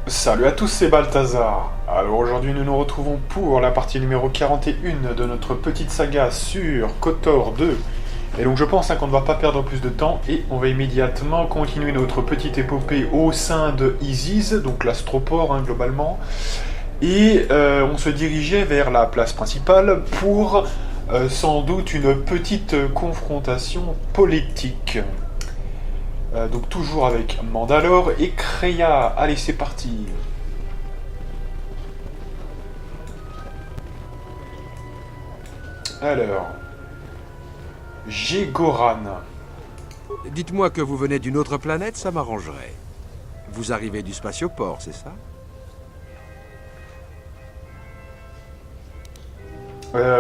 Salut à tous, c'est Balthazar. Alors aujourd'hui nous nous retrouvons pour la partie numéro 41 de notre petite saga sur KOTOR 2. Et donc je pense qu'on ne va pas perdre plus de temps et on va immédiatement continuer notre petite épopée au sein de Isis, donc l'astroport globalement. Et on se dirigeait vers la place principale pour sans doute une petite confrontation politique. Donc toujours avec Mandalore et Kreia. Allez, c'est parti. Alors, Gégoran. Dites-moi que vous venez d'une autre planète, ça m'arrangerait. Vous arrivez du spatioport, c'est ça?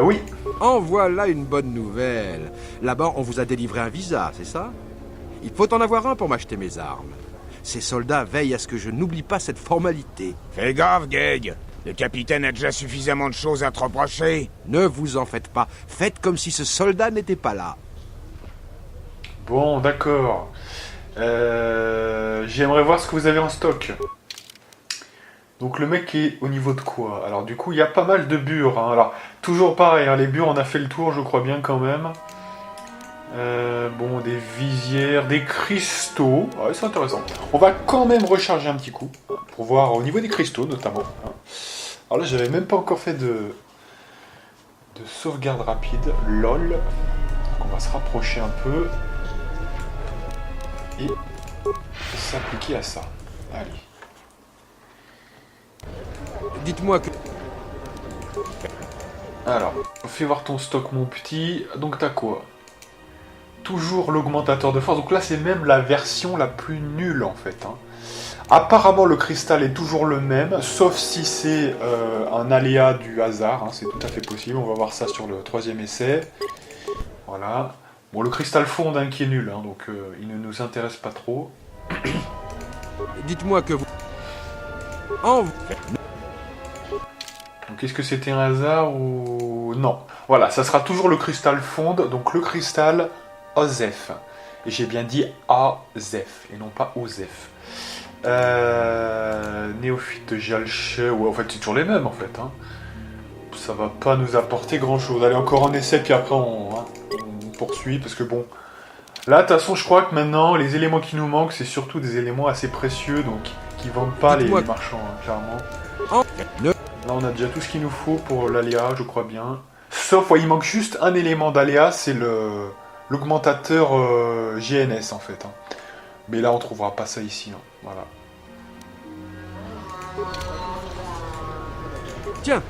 Oui. En voilà une bonne nouvelle. Là-bas, on vous a délivré un visa, c'est ça? Il faut en avoir un pour m'acheter mes armes. Ces soldats veillent à ce que je n'oublie pas cette formalité. Fais gaffe, Geg. Le capitaine a déjà suffisamment de choses à te reprocher. Ne vous en faites pas. Faites comme si ce soldat n'était pas là. Bon, d'accord. J'aimerais voir ce que vous avez en stock. Donc le mec est au niveau de quoi? Alors du coup, il y a pas mal de bures. Alors, toujours pareil, les bures, on a fait le tour, je crois bien quand même. Bon, des visières, des cristaux. Ouais, c'est intéressant. On va quand même recharger un petit coup. Pour voir au niveau des cristaux, notamment. Alors là, j'avais même pas encore fait de sauvegarde rapide. LOL. Donc on va se rapprocher un peu. Et s'appliquer à ça. Allez. Dites-moi que... Alors, fais voir ton stock, mon petit. Donc t'as quoi? Toujours l'augmentateur de force. Donc là, c'est même la version la plus nulle, en fait. Apparemment, le cristal est toujours le même, sauf si c'est un aléa du hasard. C'est tout à fait possible. On va voir ça sur le troisième essai. Voilà. Bon, le cristal fond qui est nul, donc il ne nous intéresse pas trop. Dites-moi que vous... En... Donc, est-ce que c'était un hasard ou... Non. Voilà, ça sera toujours le cristal fonde, donc le cristal Ozef. Et j'ai bien dit Azef, et non pas Ozef. Néophyte Jalche, ouais, en fait c'est toujours les mêmes en fait. Ça va pas nous apporter grand chose. Allez, encore un essai, puis après on poursuit, parce que bon... Là, de toute façon, je crois que maintenant, les éléments qui nous manquent, c'est surtout des éléments assez précieux, donc qui vendent pas les marchands, clairement. Là, on a déjà tout ce qu'il nous faut pour l'aléa, je crois bien. Sauf, il manque juste un élément d'aléa, c'est l'augmentateur GNS, en fait. Mais là, on trouvera pas ça ici. Voilà. Tiens.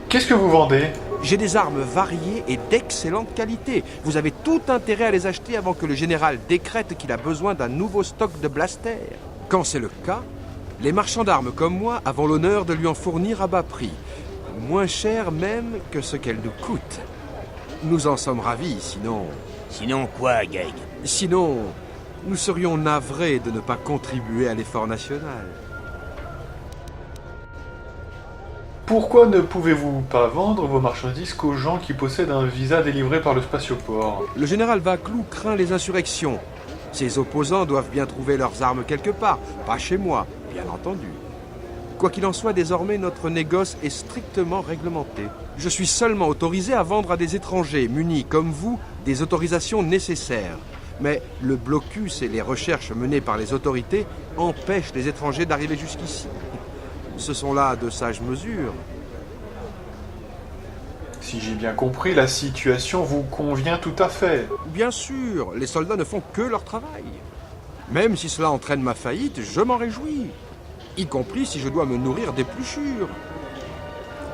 Qu'est-ce que vous vendez? J'ai des armes variées et d'excellente qualité. Vous avez tout intérêt à les acheter avant que le général décrète qu'il a besoin d'un nouveau stock de blasters. Quand c'est le cas, les marchands d'armes comme moi avons l'honneur de lui en fournir à bas prix. Moins cher même que ce qu'elle nous coûte. Nous en sommes ravis, sinon... Sinon quoi, Geg? Sinon, nous serions navrés de ne pas contribuer à l'effort national. Pourquoi ne pouvez-vous pas vendre vos marchandises qu'aux gens qui possèdent un visa délivré par le spatioport? Le général Vaclou craint les insurrections. Ses opposants doivent bien trouver leurs armes quelque part, pas chez moi, bien entendu. Quoi qu'il en soit, désormais, notre négoce est strictement réglementé. Je suis seulement autorisé à vendre à des étrangers munis, comme vous, des autorisations nécessaires. Mais le blocus et les recherches menées par les autorités empêchent les étrangers d'arriver jusqu'ici. Ce sont là de sages mesures. Si j'ai bien compris, la situation vous convient tout à fait. Bien sûr, les soldats ne font que leur travail. Même si cela entraîne ma faillite, je m'en réjouis. Y compris si je dois me nourrir d'épluchures.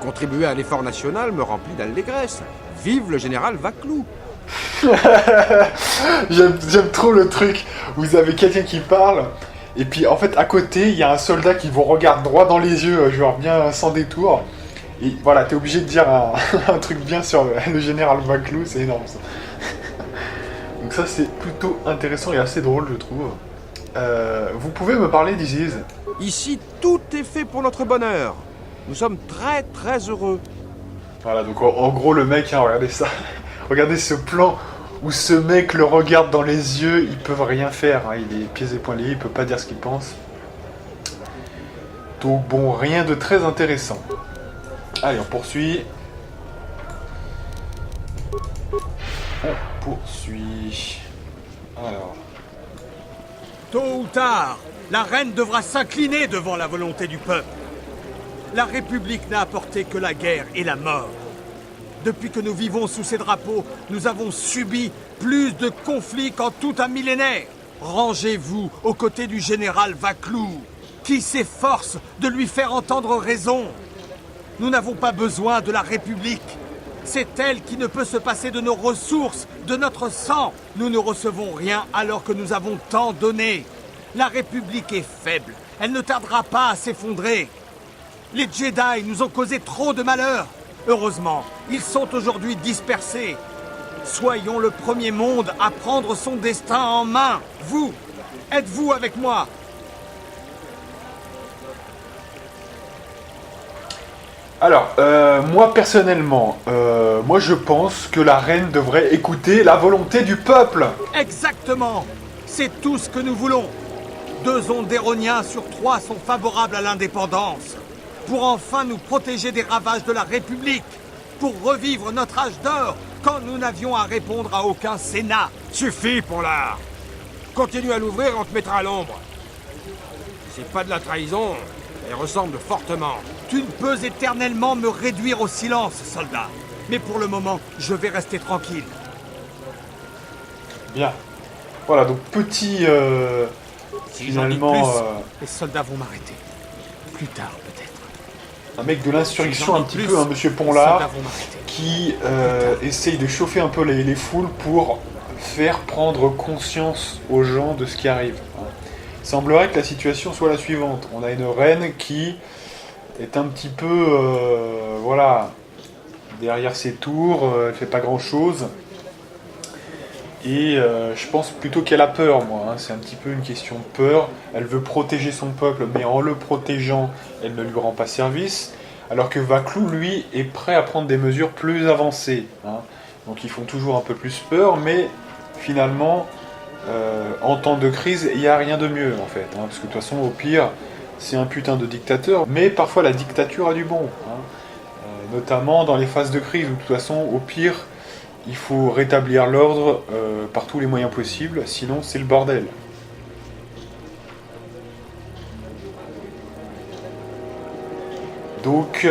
Contribuer à l'effort national me remplit d'allégresse. Vive le général Vaclou! J'aime trop le truc. Vous avez quelqu'un qui parle, et puis en fait à côté il y a un soldat qui vous regarde droit dans les yeux, genre bien sans détour. Et voilà, t'es obligé de dire un truc bien sur le général Vaclou, c'est énorme ça. Donc ça c'est plutôt intéressant et assez drôle je trouve. Vous pouvez me parler d'Isis? Ici, tout est fait pour notre bonheur. Nous sommes très très heureux. Voilà, donc en gros le mec, regardez ça. Regardez ce plan où ce mec le regarde dans les yeux, ils peuvent rien faire. Il est pieds et poings liés, il peut pas dire ce qu'il pense. Donc bon, rien de très intéressant. Allez, on poursuit. On poursuit. Alors... Tôt ou tard, la reine devra s'incliner devant la volonté du peuple. La République n'a apporté que la guerre et la mort. Depuis que nous vivons sous ces drapeaux, nous avons subi plus de conflits qu'en tout un millénaire. Rangez-vous aux côtés du général Vaclou, qui s'efforce de lui faire entendre raison. Nous n'avons pas besoin de la République. C'est elle qui ne peut se passer de nos ressources, de notre sang. Nous ne recevons rien alors que nous avons tant donné. La République est faible. Elle ne tardera pas à s'effondrer. Les Jedi nous ont causé trop de malheur. Heureusement, ils sont aujourd'hui dispersés. Soyons le premier monde à prendre son destin en main. Vous, êtes-vous avec moi? Alors, moi personnellement, moi je pense que la reine devrait écouter la volonté du peuple. Exactement. C'est tout ce que nous voulons. 2 Ondéroniens sur 3 sont favorables à l'indépendance. Pour enfin nous protéger des ravages de la République. Pour revivre notre âge d'or, quand nous n'avions à répondre à aucun Sénat. Suffit, Ponlard. Continue à l'ouvrir, on te mettra à l'ombre. C'est pas de la trahison, elle ressemble fortement. Tu ne peux éternellement me réduire au silence, soldat. Mais pour le moment, je vais rester tranquille. Bien. Voilà, donc petit... Si j'en dis finalement... plus, les soldats vont m'arrêter. Plus tard, peut-être. un mec de l'insurrection Si j'en un dis petit plus, peu, hein, Monsieur les Ponlard, soldats vont m'arrêter. qui essaye de chauffer un peu les foules pour faire prendre conscience aux gens de ce qui arrive. Il semblerait que la situation soit la suivante. On a une reine qui est un petit peu, voilà, derrière ses tours, elle fait pas grand-chose. Et je pense plutôt qu'elle a peur, moi. Hein. C'est un petit peu une question de peur. Elle veut protéger son peuple, mais en le protégeant, elle ne lui rend pas service. Alors que Vaclou, lui, est prêt à prendre des mesures plus avancées. Hein. Donc ils font toujours un peu plus peur, mais finalement, en temps de crise, il n'y a rien de mieux, en fait. Hein. Parce que de toute façon, au pire, c'est un putain de dictateur. Mais parfois, la dictature a du bon. Hein. Notamment dans les phases de crise, où de toute façon, au pire... il faut rétablir l'ordre par tous les moyens possibles, sinon c'est le bordel. Donc,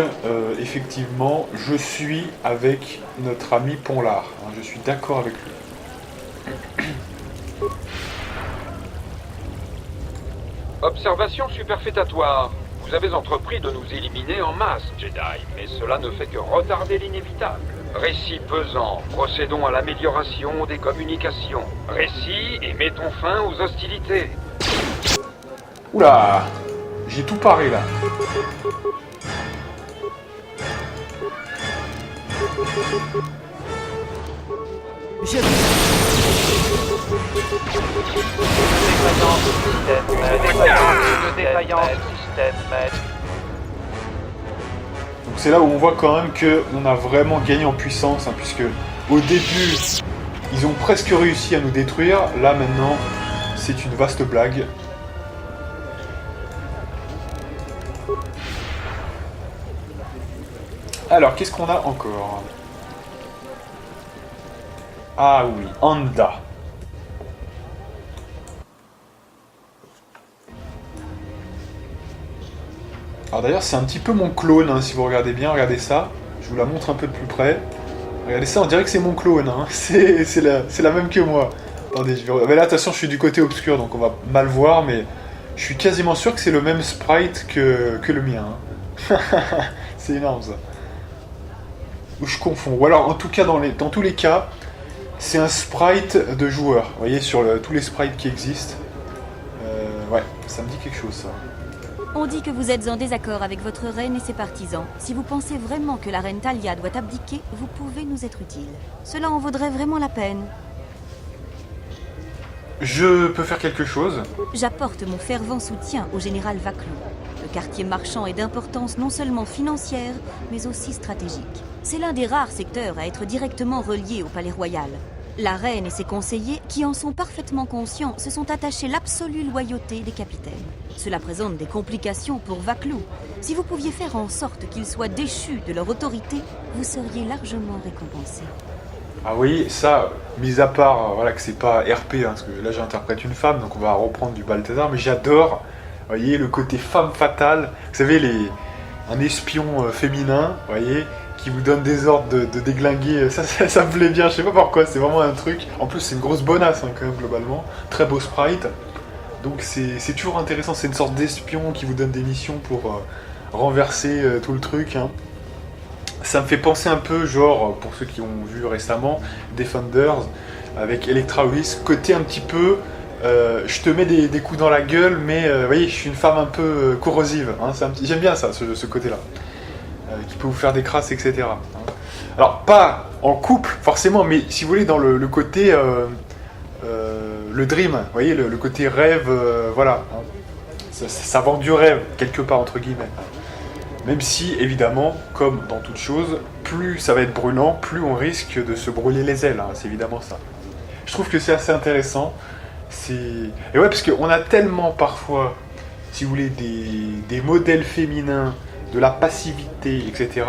effectivement, je suis avec notre ami Ponlard. Hein, je suis d'accord avec lui. Observation superfétatoire. Vous avez entrepris de nous éliminer en masse, Jedi, mais cela ne fait que retarder l'inévitable. Récit pesant, procédons à l'amélioration des communications. Récit et mettons fin aux hostilités. Oula, j'ai tout paré là. Donc c'est là où on voit quand même qu'on a vraiment gagné en puissance, hein, puisque au début, ils ont presque réussi à nous détruire. Là maintenant, c'est une vaste blague. Alors, qu'est-ce qu'on a encore? Ah oui, Anda. Alors d'ailleurs, c'est un petit peu mon clone, hein, si vous regardez bien, regardez ça. Je vous la montre un peu de plus près. Regardez ça, on dirait que c'est mon clone, hein. C'est la même que moi. Attendez, je vais... Mais là, de toute façon, je suis du côté obscur, donc on va mal voir, mais je suis quasiment sûr que c'est le même sprite que le mien. Hein. C'est énorme, ça. Ou je confonds. Ou alors, en tout cas, dans tous les cas, c'est un sprite de joueur. Vous voyez, sur tous les sprites qui existent. Ouais, ça me dit quelque chose, ça. On dit que vous êtes en désaccord avec votre reine et ses partisans. Si vous pensez vraiment que la reine Talia doit abdiquer, vous pouvez nous être utile. Cela en vaudrait vraiment la peine. Je peux faire quelque chose? J'apporte mon fervent soutien au général Vaclou. Le quartier marchand est d'importance non seulement financière, mais aussi stratégique. C'est l'un des rares secteurs à être directement relié au palais royal. La reine et ses conseillers, qui en sont parfaitement conscients, se sont attachés l'absolue loyauté des capitaines. Cela présente des complications pour Vaclou. Si vous pouviez faire en sorte qu'ils soient déchus de leur autorité, vous seriez largement récompensés. Ah oui, ça, mis à part voilà, que c'est pas RP, hein, parce que là j'interprète une femme, donc on va reprendre du Balthazar, mais j'adore, vous voyez, le côté femme fatale. Vous savez, un espion féminin, vous voyez, qui vous donne des ordres de déglinguer, ça me plaît bien, je sais pas pourquoi, c'est vraiment un truc. En plus, c'est une grosse bonasse, hein, quand même, globalement. Très beau sprite. Donc c'est toujours intéressant, c'est une sorte d'espion qui vous donne des missions pour renverser tout le truc, hein. Ça me fait penser un peu, genre, pour ceux qui ont vu récemment, Defenders, avec Elektra Lewis, côté un petit peu, je te mets des coups dans la gueule, mais vous voyez, je suis une femme un peu corrosive, hein, j'aime bien ça, ce côté-là, qui peut vous faire des crasses, etc. Hein. Alors, pas en couple, forcément, mais si vous voulez, dans le côté, le dream, vous voyez, le côté rêve, voilà, hein. Ça vend du rêve, quelque part, entre guillemets. Même si, évidemment, comme dans toute chose, plus ça va être brûlant, plus on risque de se brûler les ailes, hein, c'est évidemment ça. Je trouve que c'est assez intéressant. Et ouais, parce qu'on a tellement parfois, si vous voulez, des modèles féminins, de la passivité, etc.,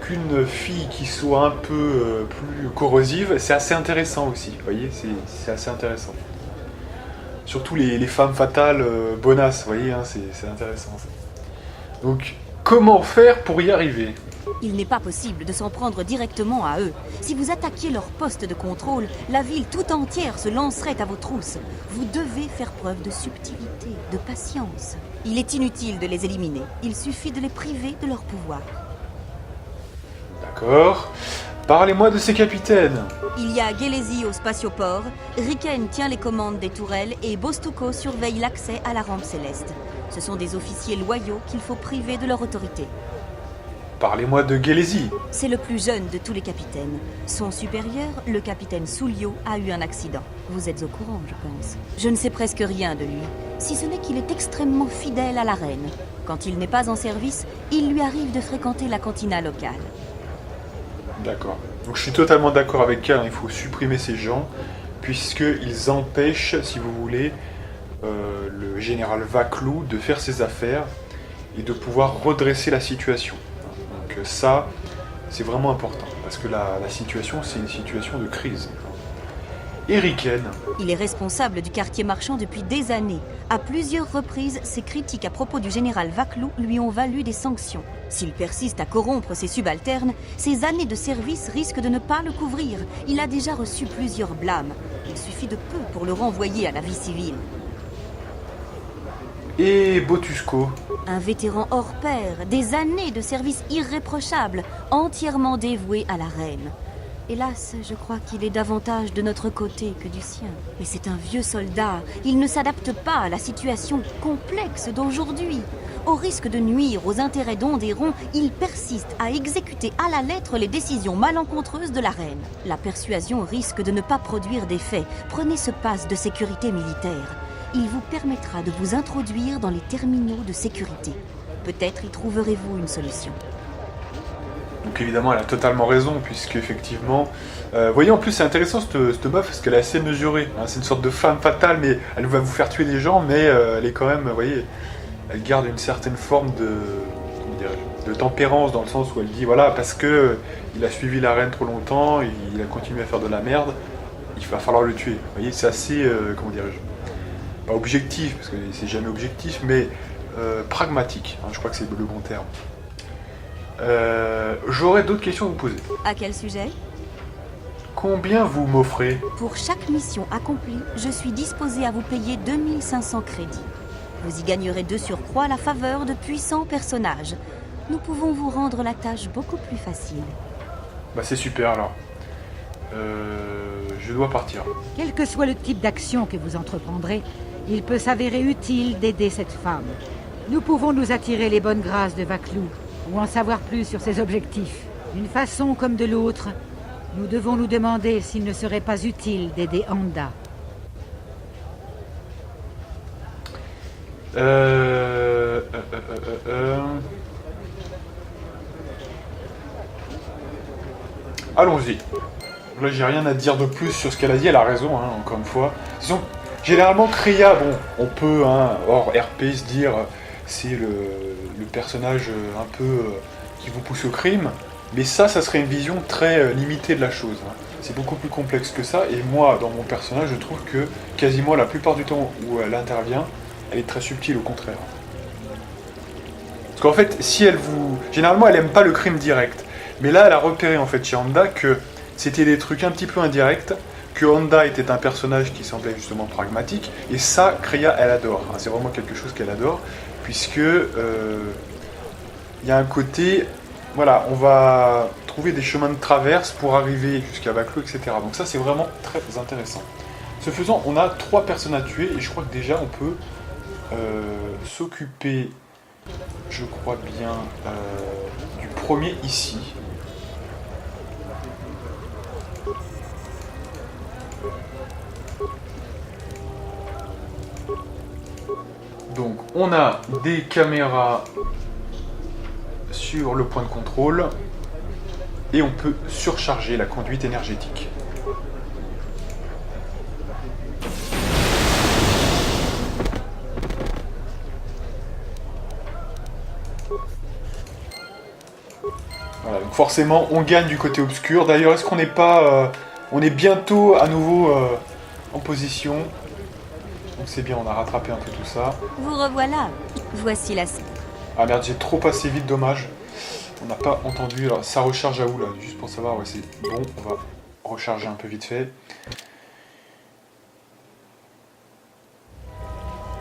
qu'une fille qui soit un peu plus corrosive, c'est assez intéressant aussi, vous voyez, c'est assez intéressant. Surtout les femmes fatales, bonasses, vous voyez, hein, c'est intéressant ça. Donc, comment faire pour y arriver? Il n'est pas possible de s'en prendre directement à eux. Si vous attaquiez leur poste de contrôle, la ville tout entière se lancerait à vos trousses. Vous devez faire preuve de subtilité, de patience. Il est inutile de les éliminer. Il suffit de les priver de leur pouvoir. D'accord. Parlez-moi de ces capitaines. Il y a Gélésy au spatioport, Riken tient les commandes des tourelles et Bostuko surveille l'accès à la rampe céleste. Ce sont des officiers loyaux qu'il faut priver de leur autorité. Parlez-moi de Gélésy. C'est le plus jeune de tous les capitaines. Son supérieur, le capitaine Soulio, a eu un accident. Vous êtes au courant, je pense. Je ne sais presque rien de lui, si ce n'est qu'il est extrêmement fidèle à la reine. Quand il n'est pas en service, il lui arrive de fréquenter la cantina locale. D'accord. Donc je suis totalement d'accord avec elle, hein, il faut supprimer ces gens, puisqu'ils empêchent, si vous voulez, le général Vaclou de faire ses affaires et de pouvoir redresser la situation. Donc ça, c'est vraiment important, parce que la situation, c'est une situation de crise. Et Riken. Il est responsable du quartier marchand depuis des années. À plusieurs reprises, ses critiques à propos du général Vaclou lui ont valu des sanctions. S'il persiste à corrompre ses subalternes, ses années de service risquent de ne pas le couvrir. Il a déjà reçu plusieurs blâmes. Il suffit de peu pour le renvoyer à la vie civile. Et Botusco. Un vétéran hors pair, des années de service irréprochable, entièrement dévoué à la reine. Hélas, je crois qu'il est davantage de notre côté que du sien. Mais c'est un vieux soldat. Il ne s'adapte pas à la situation complexe d'aujourd'hui. Au risque de nuire aux intérêts d'Onderon, il persiste à exécuter à la lettre les décisions malencontreuses de la reine. La persuasion risque de ne pas produire d'effet. Prenez ce passe de sécurité militaire. Il vous permettra de vous introduire dans les terminaux de sécurité. Peut-être y trouverez-vous une solution. Donc évidemment, elle a totalement raison, puisque effectivement... vous voyez, en plus, c'est intéressant, cette meuf, parce qu'elle est assez mesurée. Hein, c'est une sorte de femme fatale, mais elle va vous faire tuer des gens, mais elle est quand même, vous voyez, elle garde une certaine forme de tempérance, dans le sens où elle dit, voilà, parce que il a suivi la reine trop longtemps, il a continué à faire de la merde, il va falloir le tuer. Vous voyez, c'est assez, comment dirais-je, pas objectif, parce que c'est jamais objectif, mais pragmatique. Hein, je crois que c'est le bon terme. J'aurais d'autres questions à vous poser. À quel sujet ? Combien vous m'offrez ? Pour chaque mission accomplie, je suis disposé à vous payer 2500 crédits. Vous y gagnerez de surcroît la faveur de puissants personnages. Nous pouvons vous rendre la tâche beaucoup plus facile. Bah c'est super alors. Je dois partir. Quel que soit le type d'action que vous entreprendrez, il peut s'avérer utile d'aider cette femme. Nous pouvons nous attirer les bonnes grâces de Vaclou, ou en savoir plus sur ses objectifs. D'une façon comme de l'autre, nous devons nous demander s'il ne serait pas utile d'aider Anda. Allons-y. Là, j'ai rien à dire de plus sur ce qu'elle a dit, elle a raison, hein, encore une fois. Disons, généralement, Kreia, bon, on peut, hein, hors RP, se dire, c'est le personnage un peu qui vous pousse au crime, mais ça serait une vision très limitée de la chose. Hein. C'est beaucoup plus complexe que ça, et moi, dans mon personnage, je trouve que quasiment la plupart du temps où elle intervient, elle est très subtile, au contraire. Parce qu'en fait, si elle vous... Généralement, elle aime pas le crime direct, mais là, elle a repéré, en fait, chez Honda, que c'était des trucs un petit peu indirects, que Honda était un personnage qui semblait justement pragmatique, et ça, Kreia, elle adore. Hein, c'est vraiment quelque chose qu'elle adore, puisque il y a un côté, voilà, on va trouver des chemins de traverse pour arriver jusqu'à Vaclo, etc. Donc ça, c'est vraiment très intéressant. Ce faisant, on a 3 personnes à tuer, et je crois que déjà, on peut s'occuper, je crois bien, du premier ici. Donc on a des caméras sur le point de contrôle et on peut surcharger la conduite énergétique. Voilà, donc forcément on gagne du côté obscur. D'ailleurs, est-ce qu'on n'est pas... on est bientôt à nouveau en position. Donc c'est bien, on a rattrapé un peu tout ça. Vous revoilà. Voici la... Ah merde, j'ai trop passé vite, dommage. On n'a pas entendu. Alors, ça recharge à où là? Juste pour savoir, ouais, c'est bon. On va recharger un peu vite fait.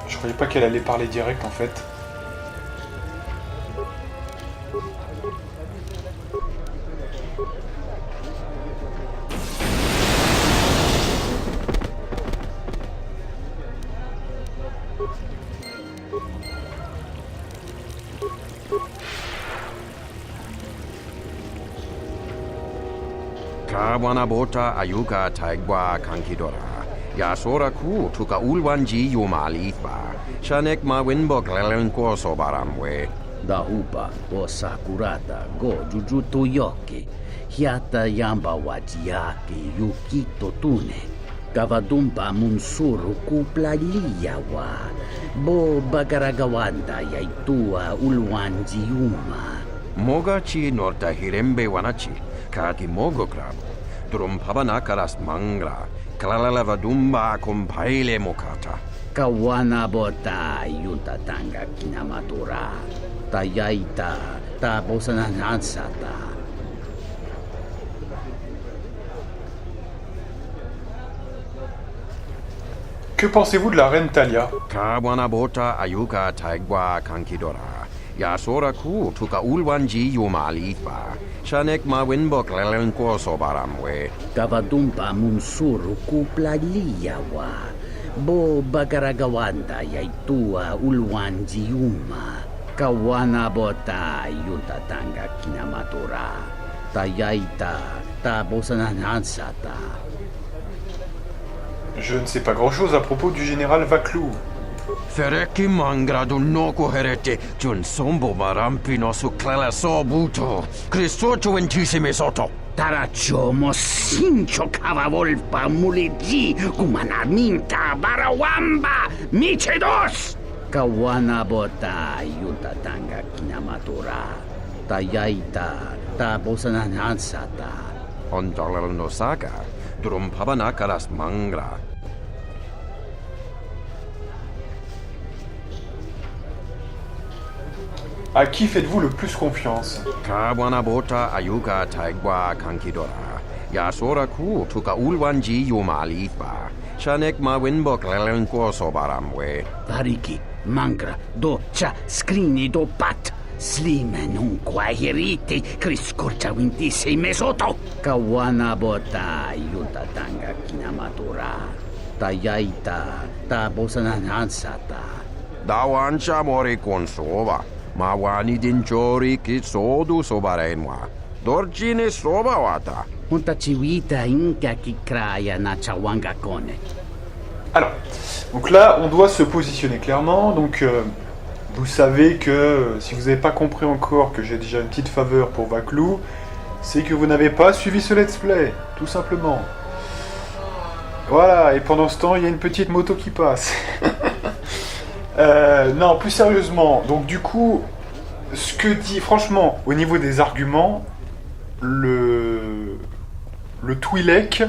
Je croyais pas qu'elle allait parler direct en fait. Kawanabota ayuka taigwa kankidora. Yasora ku tuka ulwanji yumalitba. Shanek ma winbok lelenko sobaramwe. Dahupa o Sakurata go Jujuto Yoki. Hiata yamba wajiyake yukito tune. Kavadumpa munsuru kupla liyawa. Bo bagaragawanda yaitua ulwanji yuma. Mogachi norta hirembe wanachi. Kati mogo krab. Drum pabanakaras mangra. Klalalava kompaile mokata. Kawana bota yuntatanga kinamatura. Tayaita tabosananansata. Que pensez-vous de la reine Talia? Kawanabota ayuka taigwa kankidora. Yasora ku tuka ulwanji yumalitba. Shanek ma winbok lelenko sobaramwe. Kavadumpa munsuru kupla liyawa. Bo bagaragawanda yaitua ulwanji yuma. Kawana bota yuntatanga kinamatura. Tayaita tabosananansata. Je ne sais pas grand-chose à propos du général Vaclou. Fereki mangra noko herete jun sombo marampi no suklala sobuto. Cristocho ventisime soto. Tarachomo sincho cavavolpa mulegi kumanaminta barawamba michedos. Kawana bota yuntatanga kinamatura. Tayaita tabosananansata. Ondalal no saga. Drum pabanakaras mangra. À qui faites-vous le plus confiance? Kawanabota ayuka taigwa kankidora. Yasora ku tuka ulwanji yumalitba. Shanek ma winbok lelenko sobaramwe. Variki, mangra, doccia, scrini do pat. Slime non quahiriti, criscorcia vintisi mesoto. Kawana bota yuntatanga kinamatura. Tayaita tabosananansata. Dawancha mori konsova. Mawani dinchori kitsodu sobarenwa. Dorjine sobawata. Untachiwita inka kikraya na chawanga kone. Alors, donc là, on doit se positionner clairement. Donc, vous savez que si vous n'avez pas compris encore que j'ai déjà une petite faveur pour Vaclou, c'est que vous n'avez pas suivi ce let's play, tout simplement. Voilà, et pendant ce temps, il y a une petite moto qui passe. Non, plus sérieusement, donc du coup, ce que dit, franchement, au niveau des arguments, le Twi'lek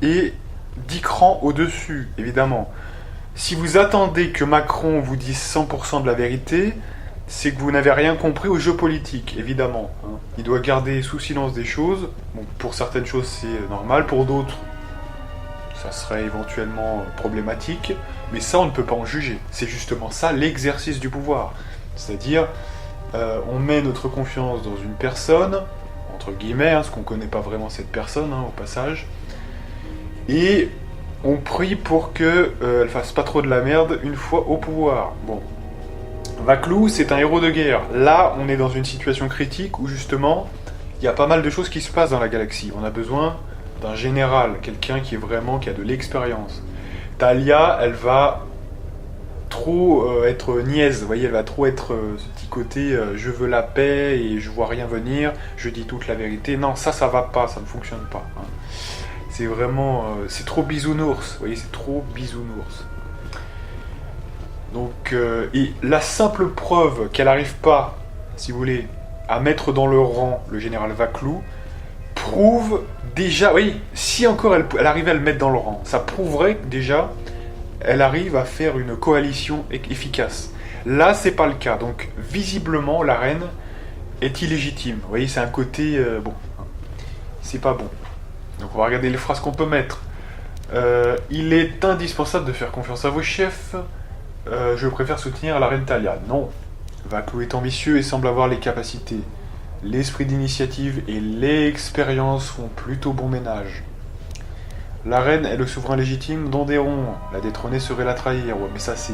est 10 crans au-dessus, évidemment. Si vous attendez que Macron vous dise 100% de la vérité, c'est que vous n'avez rien compris au jeu politique, évidemment. Il doit garder sous silence des choses. Bon, pour certaines choses, c'est normal. Pour d'autres, ça serait éventuellement problématique. Mais ça, on ne peut pas en juger. C'est justement ça, l'exercice du pouvoir. C'est-à-dire, on met notre confiance dans une personne, entre guillemets, parce qu'on ne connaît pas vraiment cette personne, au passage, et on prie pour qu'elle fasse pas trop de la merde une fois au pouvoir. Bon. Vaklou, c'est un héros de guerre. Là, on est dans une situation critique où justement, il y a pas mal de choses qui se passent dans la galaxie. On a besoin d'un général, quelqu'un qui a de l'expérience. Talia, elle va trop être niaise, vous voyez, elle va trop être ce petit côté je veux la paix et je vois rien venir, je dis toute la vérité. Non, ça va pas, ça ne fonctionne pas. C'est vraiment, c'est trop bisounours, vous voyez, c'est trop bisounours. Donc, et la simple preuve qu'elle n'arrive pas, si vous voulez, à mettre dans le rang le général Vaklou, prouve déjà, oui, si encore elle arrivait à le mettre dans le rang, ça prouverait que déjà, elle arrive à faire une coalition efficace. Là, c'est pas le cas, donc visiblement, la reine est illégitime. Vous voyez, c'est un côté, bon, c'est pas bon. Donc on va regarder les phrases qu'on peut mettre. Il est indispensable de faire confiance à vos chefs. Je préfère soutenir la reine Talia. Non. Vaklou est ambitieux et semble avoir les capacités. L'esprit d'initiative et l'expérience font plutôt bon ménage. La reine est le souverain légitime d'Onderon. La détrôner serait la trahir. Ouais, mais ça c'est...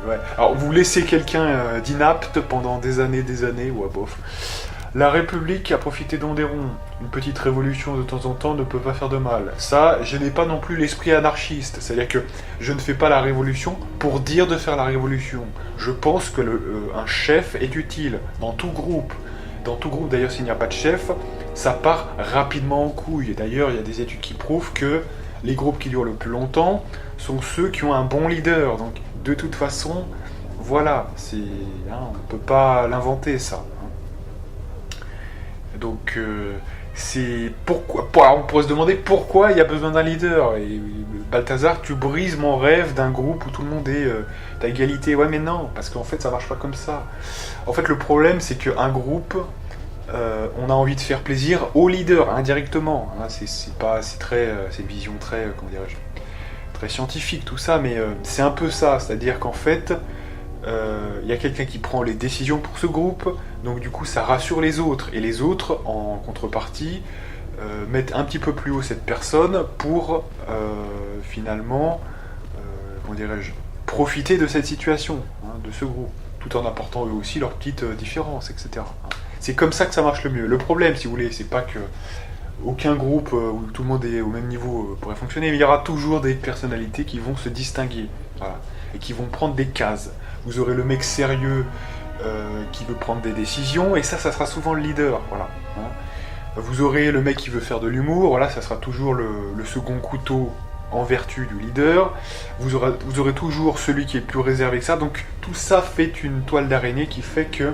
Ouais. Alors vous laissez quelqu'un d'inapte pendant des années, ouais, bof. La République a profité d'Onderon. Une petite révolution de temps en temps ne peut pas faire de mal. Ça, je n'ai pas non plus l'esprit anarchiste. C'est-à-dire que je ne fais pas la révolution pour dire de faire la révolution. Je pense que un chef est utile dans tout groupe. Dans tout groupe, d'ailleurs, s'il n'y a pas de chef, ça part rapidement en couille. D'ailleurs, il y a des études qui prouvent que les groupes qui durent le plus longtemps sont ceux qui ont un bon leader. Donc, de toute façon, voilà, on ne peut pas l'inventer, ça. Donc, c'est pourquoi. Alors, on pourrait se demander pourquoi il y a besoin d'un leader. Et Balthazar, tu brises mon rêve d'un groupe où tout le monde est à égalité. Ouais, mais non, parce qu'en fait, ça marche pas comme ça. En fait, le problème, c'est qu'un groupe, on a envie de faire plaisir au leader, indirectement. Hein, c'est une vision très, comment dirais-je, très scientifique, tout ça, mais c'est un peu ça. C'est-à-dire qu'en fait, il y a quelqu'un qui prend les décisions pour ce groupe, donc du coup ça rassure les autres, et les autres en contrepartie mettent un petit peu plus haut cette personne pour finalement comment dirais-je, profiter de cette situation, de ce groupe, tout en apportant eux aussi leurs petites différences, etc. C'est comme ça que ça marche le mieux. Le problème, si vous voulez, c'est pas que aucun groupe où tout le monde est au même niveau pourrait fonctionner, mais il y aura toujours des personnalités qui vont se distinguer, voilà, et qui vont prendre des cases. Vous aurez le mec sérieux qui veut prendre des décisions, et ça sera souvent le leader, voilà. Hein. Vous aurez le mec qui veut faire de l'humour, voilà, ça sera toujours le second couteau en vertu du leader. Vous aurez toujours celui qui est plus réservé que ça, donc tout ça fait une toile d'araignée qui fait que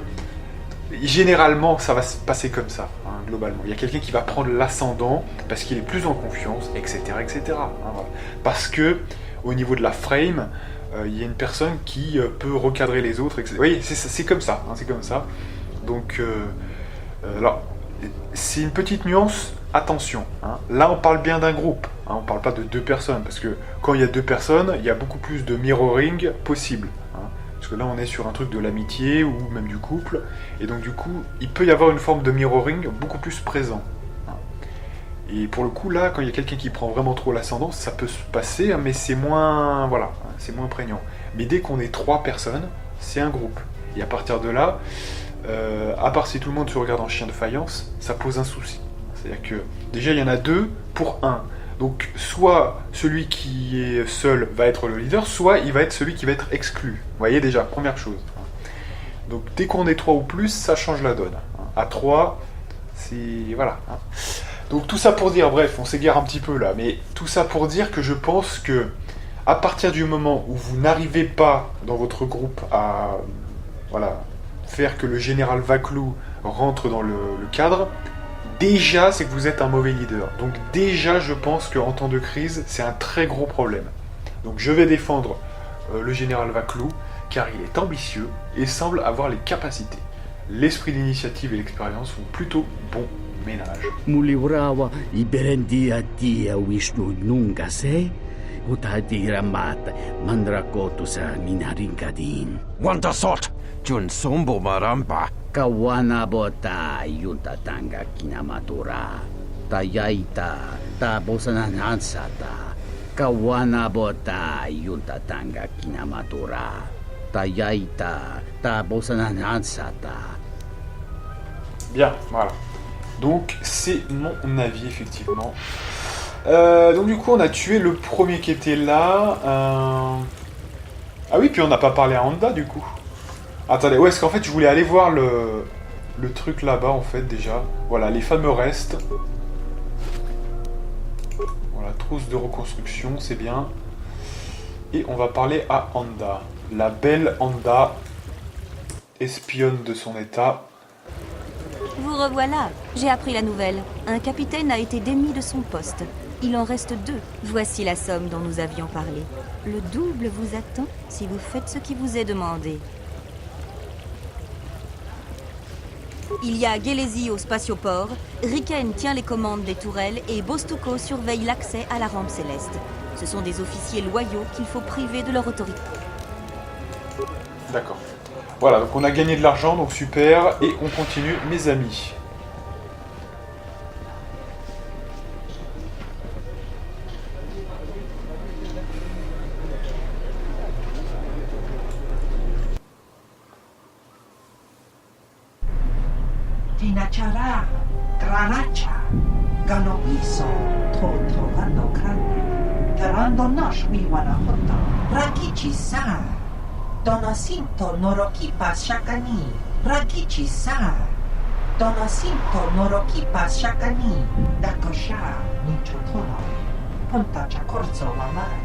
généralement ça va se passer comme ça, hein, globalement. Il y a quelqu'un qui va prendre l'ascendant parce qu'il est plus en confiance, etc. etc. Hein, voilà. Parce que au niveau de la frame, il y a une personne qui peut recadrer les autres, etc. Oui, c'est comme ça, hein, c'est comme ça. Donc, alors, c'est une petite nuance, attention. Hein. Là, on parle bien d'un groupe, hein, on parle pas de deux personnes, parce que quand il y a deux personnes, il y a beaucoup plus de mirroring possible. Hein, parce que là, on est sur un truc de l'amitié ou même du couple, et donc du coup, il peut y avoir une forme de mirroring beaucoup plus présent. Et pour le coup, là, quand il y a quelqu'un qui prend vraiment trop l'ascendant, ça peut se passer, mais c'est moins, voilà, c'est moins prégnant. Mais dès qu'on est 3 personnes, c'est un groupe. Et à partir de là, à part si tout le monde se regarde en chien de faïence, ça pose un souci. C'est-à-dire que, déjà, il y en a 2 pour 1. Donc, soit celui qui est seul va être le leader, soit il va être celui qui va être exclu. Vous voyez déjà, première chose. Donc, dès qu'on est 3 ou plus, ça change la donne. À 3... C'est... Voilà. Hein. Donc tout ça pour dire, bref, on s'égare un petit peu là, mais tout ça pour dire que je pense que à partir du moment où vous n'arrivez pas dans votre groupe à voilà, faire que le général Vaclou rentre dans le cadre, déjà c'est que vous êtes un mauvais leader. Donc déjà je pense qu'en temps de crise, c'est un très gros problème. Donc je vais défendre le général Vaclou, car il est ambitieux et semble avoir les capacités. L'esprit d'initiative et l'expérience font plutôt bon ménage. Muliwrawa iberendia tia Wishnu nungase utadiramat mandrakotu sa minaringkadin. Wantasot! Jun sombo maramba. Kawana bota yuntatanga kinamatura. Tayaita tabosananansata. Kawana bota yuntatanga kinamatura. Tayaita tabosananansata. Bien, voilà. Donc c'est mon avis effectivement. Donc du coup on a tué le premier qui était là. Ah oui, puis on n'a pas parlé à Honda du coup. Attendez, ouais, est-ce qu'en fait je voulais aller voir le truc là-bas en fait déjà. Voilà, les fameux restes. Voilà, trousse de reconstruction, c'est bien. Et on va parler à Honda. La belle Honda, espionne de son état. Vous revoilà. J'ai appris la nouvelle. Un capitaine a été démis de son poste. Il en reste 2. Voici la somme dont nous avions parlé. Le double vous attend si vous faites ce qui vous est demandé. Il y a Gélésy au spatioport, Riken tient les commandes des tourelles et Bostuko surveille l'accès à la rampe céleste. Ce sont des officiers loyaux qu'il faut priver de leur autorité. D'accord. Voilà, donc on a gagné de l'argent, donc super, et on continue, mes amis. Tinachara, Granacha, Ganoiso, Totrovando Krane, Tarando Nosh Wiwanahota, Rakichi-sa. Donacinto Norokipa Shakani, Rakichi-sa. Donacinto Norokipa Shakani, Dakosha, Nichotono, Ponta Chakorzo Wamai,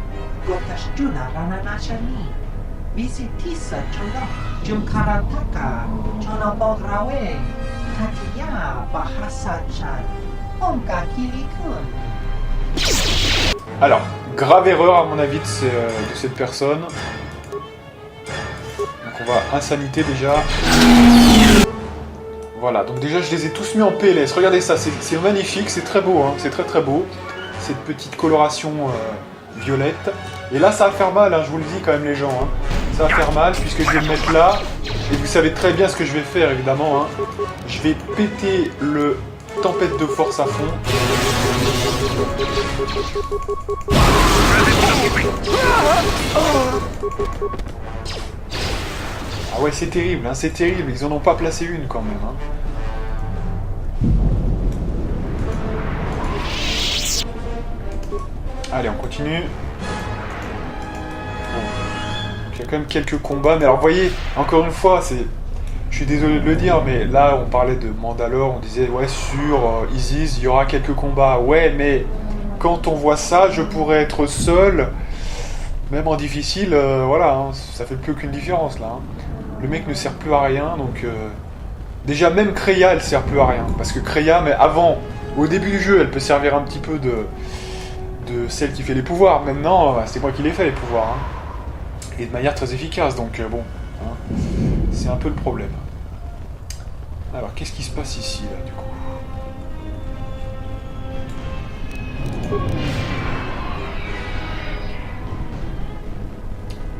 Gotashjuna Rananashani, Visitisa Chono, Jumkarataka, Chonobograwe, Katiya Bahasa-chan, Honka Kilikun. Alors, grave erreur à mon avis de cette personne. On va insanité déjà. Voilà, donc déjà je les ai tous mis en PLS. Regardez ça, c'est magnifique, c'est très beau, hein, c'est très très beau. Cette petite coloration violette. Et là ça va faire mal, hein, je vous le dis quand même les gens. Hein. Ça va faire mal puisque je vais le mettre là. Et vous savez très bien ce que je vais faire évidemment. Hein. Je vais péter le tempête de force à fond. Ah ouais, c'est terrible, hein, c'est terrible, ils en ont pas placé une quand même. Hein. Allez, on continue. Bon. Il y a quand même quelques combats, mais alors vous voyez, encore une fois, je suis désolé de le dire, mais là on parlait de Mandalore, on disait ouais sur Isis, il y aura quelques combats. Ouais, mais quand on voit ça, je pourrais être seul, même en difficile, voilà, hein, ça fait plus aucune différence là. Hein. Le mec ne sert plus à rien, donc... Déjà, même Kreia, elle sert plus à rien. Parce que Kreia, mais avant, au début du jeu, elle peut servir un petit peu de celle qui fait les pouvoirs. Maintenant, c'est moi qui les fais, les pouvoirs. Hein. Et de manière très efficace, donc bon. Hein, c'est un peu le problème. Alors, qu'est-ce qui se passe ici, là, du coup ?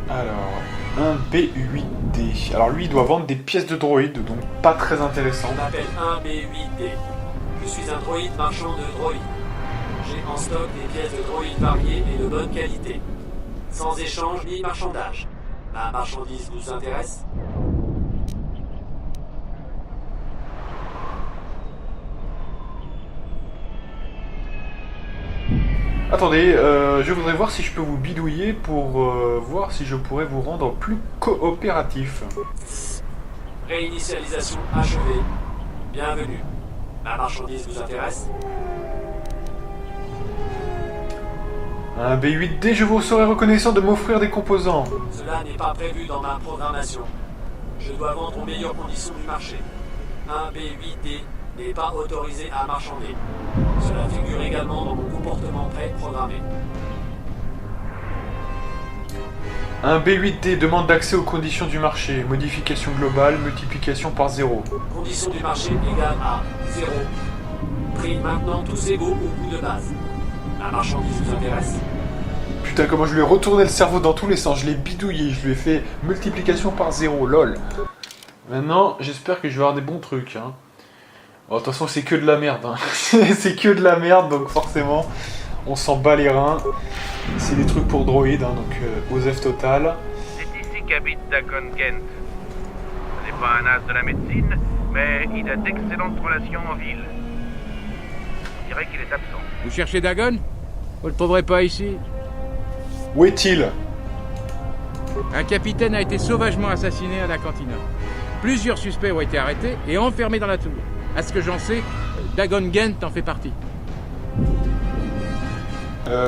Alors... un B8D. Alors lui, il doit vendre des pièces de droïdes, donc pas très intéressant. Je m'appelle un B8D. Je suis un droïde marchand de droïdes. J'ai en stock des pièces de droïdes variées et de bonne qualité. Sans échange ni marchandage. Ma marchandise vous intéresse ? Attendez, je voudrais voir si je peux vous bidouiller pour voir si je pourrais vous rendre plus coopératif. Réinitialisation achevée. Bienvenue. Ma marchandise vous intéresse? Un B8D, je vous serais reconnaissant de m'offrir des composants. Cela n'est pas prévu dans ma programmation. Je dois vendre aux meilleures conditions du marché. Un B8D n'est pas autorisé à marchander. Cela figure également dans mon comportement préprogrammé. Un B8D demande d'accès aux conditions du marché. Modification globale, multiplication par 0. Conditions du marché égale à 0. Prix maintenant tous égaux au coût de base. La marchandise vous intéresse? Putain, comment je lui ai retourné le cerveau dans tous les sens. Je l'ai bidouillé, je lui ai fait multiplication par 0, lol. Maintenant, j'espère que je vais avoir des bons trucs. Hein. Bon, de toute façon, c'est que de la merde. Hein. C'est que de la merde, donc forcément, on s'en bat les reins. C'est des trucs pour droïdes, hein, donc OSEF total. C'est ici qu'habite Dagon Gent. Ce n'est pas un as de la médecine, mais il a d'excellentes relations en ville. On dirait qu'il est absent. Vous cherchez Dagon? Vous le trouverez pas ici. Où est-il? Un capitaine a été sauvagement assassiné à la cantina. Plusieurs suspects ont été arrêtés et enfermés dans la tour. À ce que j'en sais, Dagon Gent en fait partie.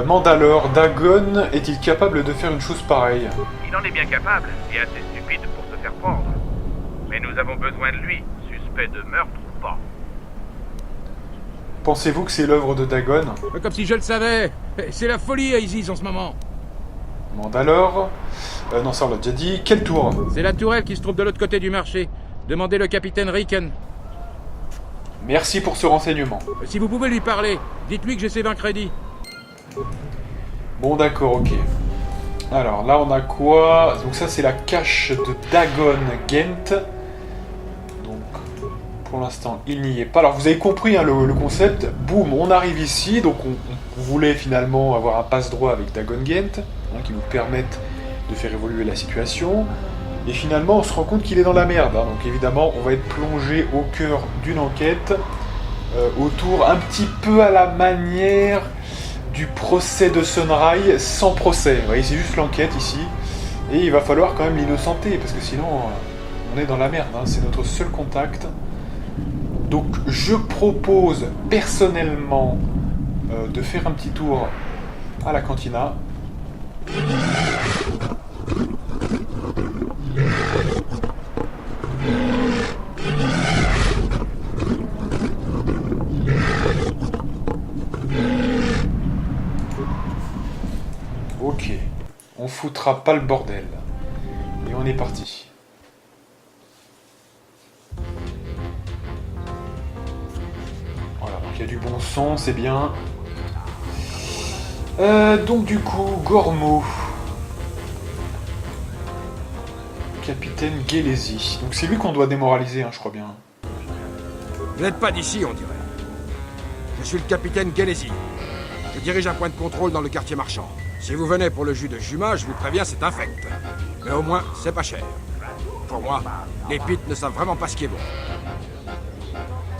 Mandalore, Dagon est-il capable de faire une chose pareille? Il en est bien capable et assez stupide pour se faire prendre. Mais nous avons besoin de lui, suspect de meurtre ou pas. Pensez-vous que c'est l'œuvre de Dagon? Comme si je le savais. C'est la folie à Isis en ce moment. Mandalore... non, ça on l'a déjà dit. Quelle tour? C'est la tourelle qui se trouve de l'autre côté du marché. Demandez le capitaine Riken. Merci pour ce renseignement. Si vous pouvez lui parler, dites-lui que j'ai ses 20 crédits. Bon d'accord, ok. Alors là on a quoi? Donc ça c'est la cache de Dagon Gent. Donc pour l'instant il n'y est pas. Alors vous avez compris hein, le concept. Boum, on arrive ici. Donc on voulait finalement avoir un passe-droit avec Dagon Gent, hein, qui nous permette de faire évoluer la situation. Et finalement on se rend compte qu'il est dans la merde. Hein. Donc évidemment on va être plongé au cœur d'une enquête. Autour un petit peu à la manière du procès de Sunray sans procès. Vous voyez, c'est juste l'enquête ici. Et il va falloir quand même l'innocenter, parce que sinon, on est dans la merde. Hein. C'est notre seul contact. Donc, je propose personnellement de faire un petit tour à la cantina. Ok, on foutra pas le bordel. Et on est parti. Voilà, donc il y a du bon son, c'est bien. Donc du coup, Gormo. Capitaine Ghelesi. Donc c'est lui qu'on doit démoraliser, hein, je crois bien. Vous n'êtes pas d'ici, on dirait. Je suis le capitaine Ghelesi. Je dirige un point de contrôle dans le quartier marchand. Si vous venez pour le jus de Juma, je vous préviens, c'est infect. Mais au moins, c'est pas cher. Pour moi, les pits ne savent vraiment pas ce qui est bon.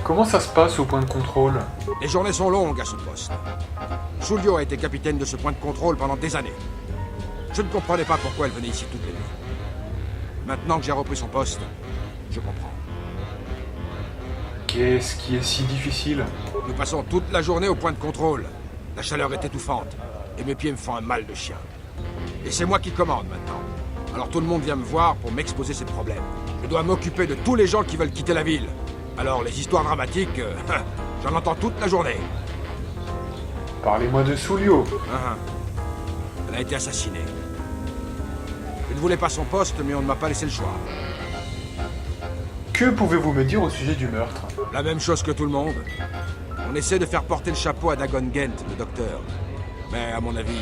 Comment ça se passe au point de contrôle? Les journées sont longues à ce poste. Julio a été capitaine de ce point de contrôle pendant des années. Je ne comprenais pas pourquoi elle venait ici toutes les nuits. Maintenant que j'ai repris son poste, je comprends. Qu'est-ce qui est si difficile? Nous passons toute la journée au point de contrôle. La chaleur est étouffante. Et mes pieds me font un mal de chien. Et c'est moi qui commande maintenant. Alors tout le monde vient me voir pour m'exposer ses problèmes. Je dois m'occuper de tous les gens qui veulent quitter la ville. Alors les histoires dramatiques, j'en entends toute la journée. Parlez-moi de Sulio. Elle a été assassinée. Je ne voulais pas son poste, mais on ne m'a pas laissé le choix. Que pouvez-vous me dire au sujet du meurtre? La même chose que tout le monde. On essaie de faire porter le chapeau à Dagon Gent, le docteur. Mais à mon avis,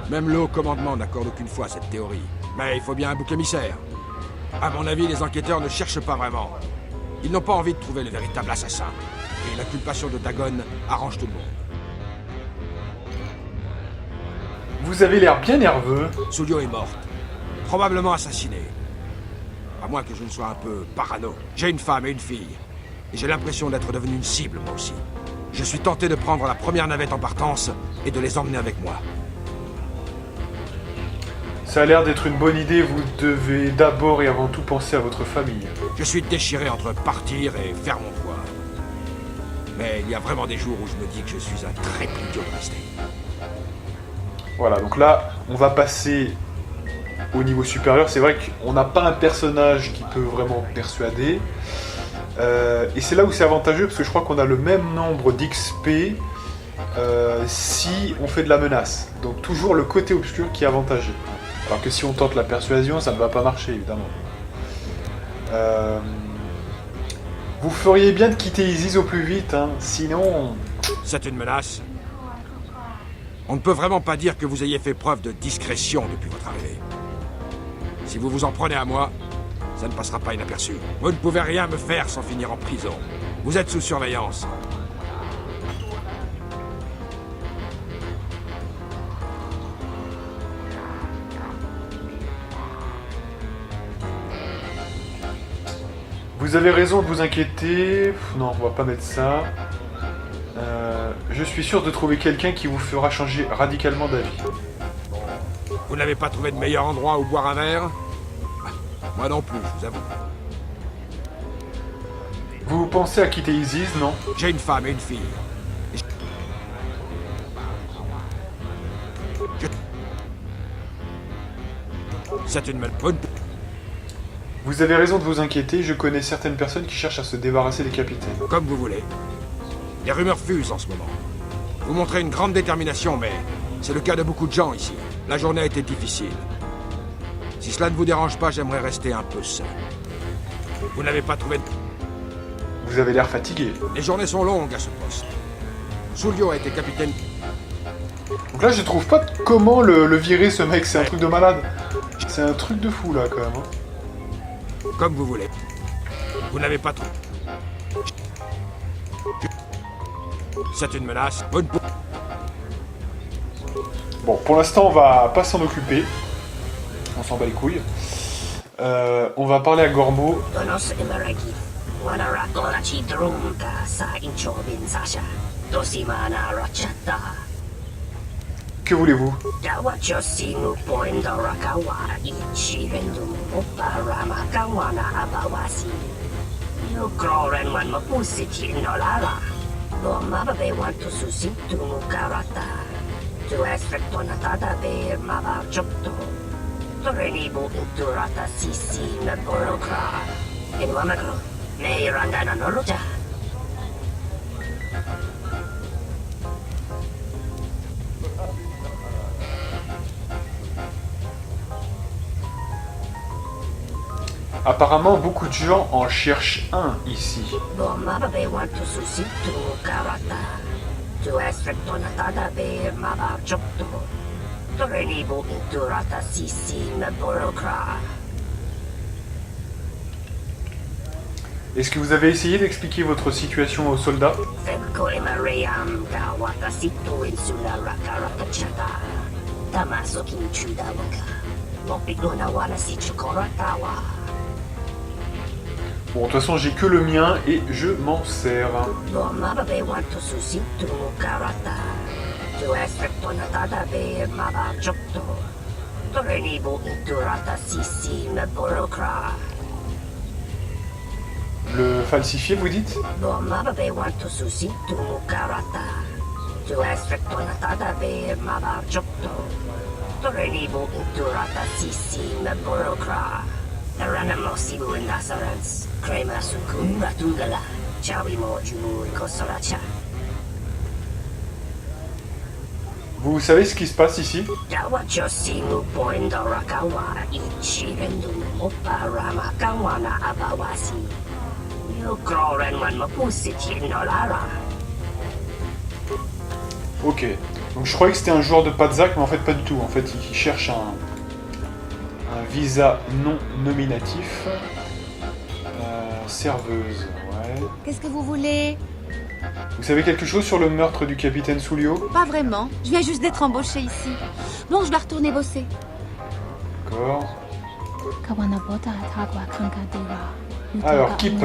même le haut commandement n'accorde aucune foi à cette théorie. Mais il faut bien un bouc émissaire. À mon avis, les enquêteurs ne cherchent pas vraiment. Ils n'ont pas envie de trouver le véritable assassin. Et l'inculpation de Dagon arrange tout le monde. Vous avez l'air bien nerveux. Sulio est morte. Probablement assassinée. À moins que je ne sois un peu parano. J'ai une femme et une fille. Et j'ai l'impression d'être devenu une cible, moi aussi. Je suis tenté de prendre la première navette en partance et de les emmener avec moi. Ça a l'air d'être une bonne idée, vous devez d'abord et avant tout penser à votre famille. Je suis déchiré entre partir et faire mon devoir. Mais il y a vraiment des jours où je me dis que je suis un très idiot de rester. Voilà, donc là, on va passer au niveau supérieur. C'est vrai qu'on n'a pas un personnage qui peut vraiment persuader. Et c'est là où c'est avantageux, parce que je crois qu'on a le même nombre d'XP si on fait de la menace. Donc toujours le côté obscur qui est avantagé. Alors que si on tente la persuasion, ça ne va pas marcher, évidemment. Vous feriez bien de quitter Isis au plus vite, hein. Sinon... C'est une menace. On ne peut vraiment pas dire que vous ayez fait preuve de discrétion depuis votre arrivée. Si vous vous en prenez à moi, ça ne passera pas inaperçu. Vous ne pouvez rien me faire sans finir en prison. Vous êtes sous surveillance. Vous avez raison de vous inquiéter. Non, on va pas mettre ça. Je suis sûr de trouver quelqu'un qui vous fera changer radicalement d'avis. Vous n'avez pas trouvé de meilleur endroit où boire un verre? Moi non plus, je vous avoue. Vous pensez à quitter Isis, non? J'ai une femme et une fille. C'est une bonne... Vous avez raison de vous inquiéter, je connais certaines personnes qui cherchent à se débarrasser des capitaines. Comme vous voulez. Les rumeurs fusent en ce moment. Vous montrez une grande détermination, mais c'est le cas de beaucoup de gens ici. La journée a été difficile. Si cela ne vous dérange pas, j'aimerais rester un peu seul. Vous n'avez pas trouvé de... Vous avez l'air fatigué. Les journées sont longues à ce poste. Sulio a été capitaine... Donc là, je trouve pas comment le virer, ce mec. C'est un truc de malade. C'est un truc de fou, là, quand même. Hein. Comme vous voulez. Vous n'avez pas trouvé... C'est une menace. Bon, pour l'instant, on va pas s'en occuper. On s'en bat les couilles. On va parler à Gormo. Que voulez-vous? Apparemment, beaucoup de gens en cherchent un ici. Est-ce que vous avez essayé d'expliquer votre situation aux soldats? Bon, de toute façon, j'ai que le mien et je m'en sers. Le falsifié, vous dites? Vous savez ce qui se passe ici? Ok, donc je croyais que c'était un joueur de Padzak, mais en fait pas du tout. En fait, il cherche un visa non nominatif. Serveuse, ouais. Qu'est-ce que vous voulez? Vous savez quelque chose sur le meurtre du capitaine Sulio? Pas vraiment. Je viens juste d'être embauchée ici. Bon, je dois retourner bosser. D'accord. Alors, Kip.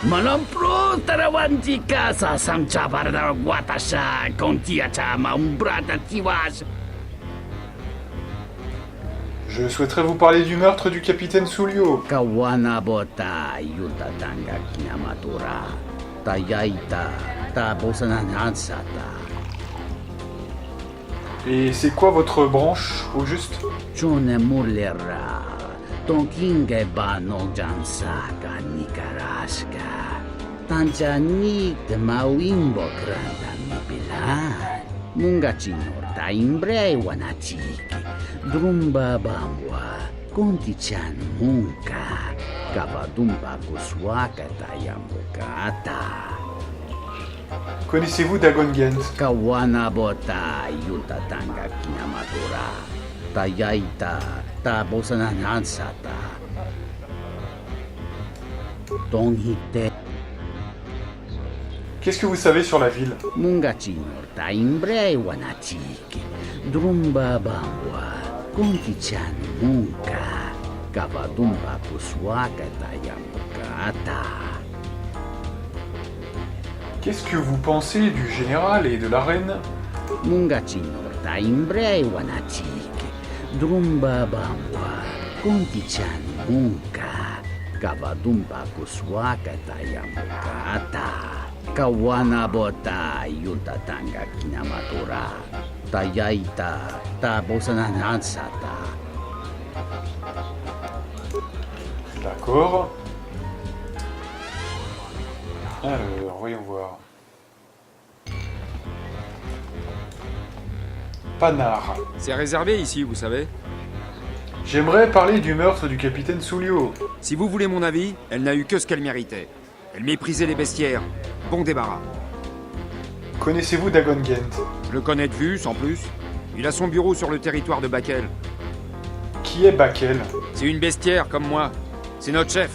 Malampro tarawantika sa samcha barda watasha kontiacha maumbrata tiwas. Je souhaiterais vous parler du meurtre du capitaine Sulio. Kawana bota yutatanga kinamatura. Tayaita, ta bosananansata. Et c'est quoi votre branche, au juste? Chone mulera. Tonkinge bano jansaka nikaraska. Tanjanik de mawimbo granda mibilan. Mungachinor ta imbre wanachiki. Drumba bambwa. Kontichan munka. Kavadumba kuswaka tayamukata. Connaissez-vous Dagon Gent? Kawana bota yutatanga kinamatura. Tayaita ta bosananansata. Tonghite. Qu'est-ce que vous savez sur la ville? Mungachinor ta imbre wanachiki. Drumba bambwa. Kontichan munka. Kavadumba kuswaka tayamukata. Qu'est-ce que vous pensez du général et de la reine? Mungachinor ta imbre wanachiki. Drumba bambwa. Kontichan munka. Kavadumba kuswaka tayamukata. Kawana bota yutatanga kinamatura. Tayaita ta bosananansata. D'accord. Alors, voyons voir. Panard. C'est réservé ici, vous savez. J'aimerais parler du meurtre du capitaine Soulio. Si vous voulez mon avis, elle n'a eu que ce qu'elle méritait. Elle méprisait les bestiaires. Bon débarras. Connaissez-vous Dagon Gent? Je le connais de vue, sans plus. Il a son bureau sur le territoire de Bakel. Qui est Bakel? C'est une bestiaire comme moi. C'est notre chef.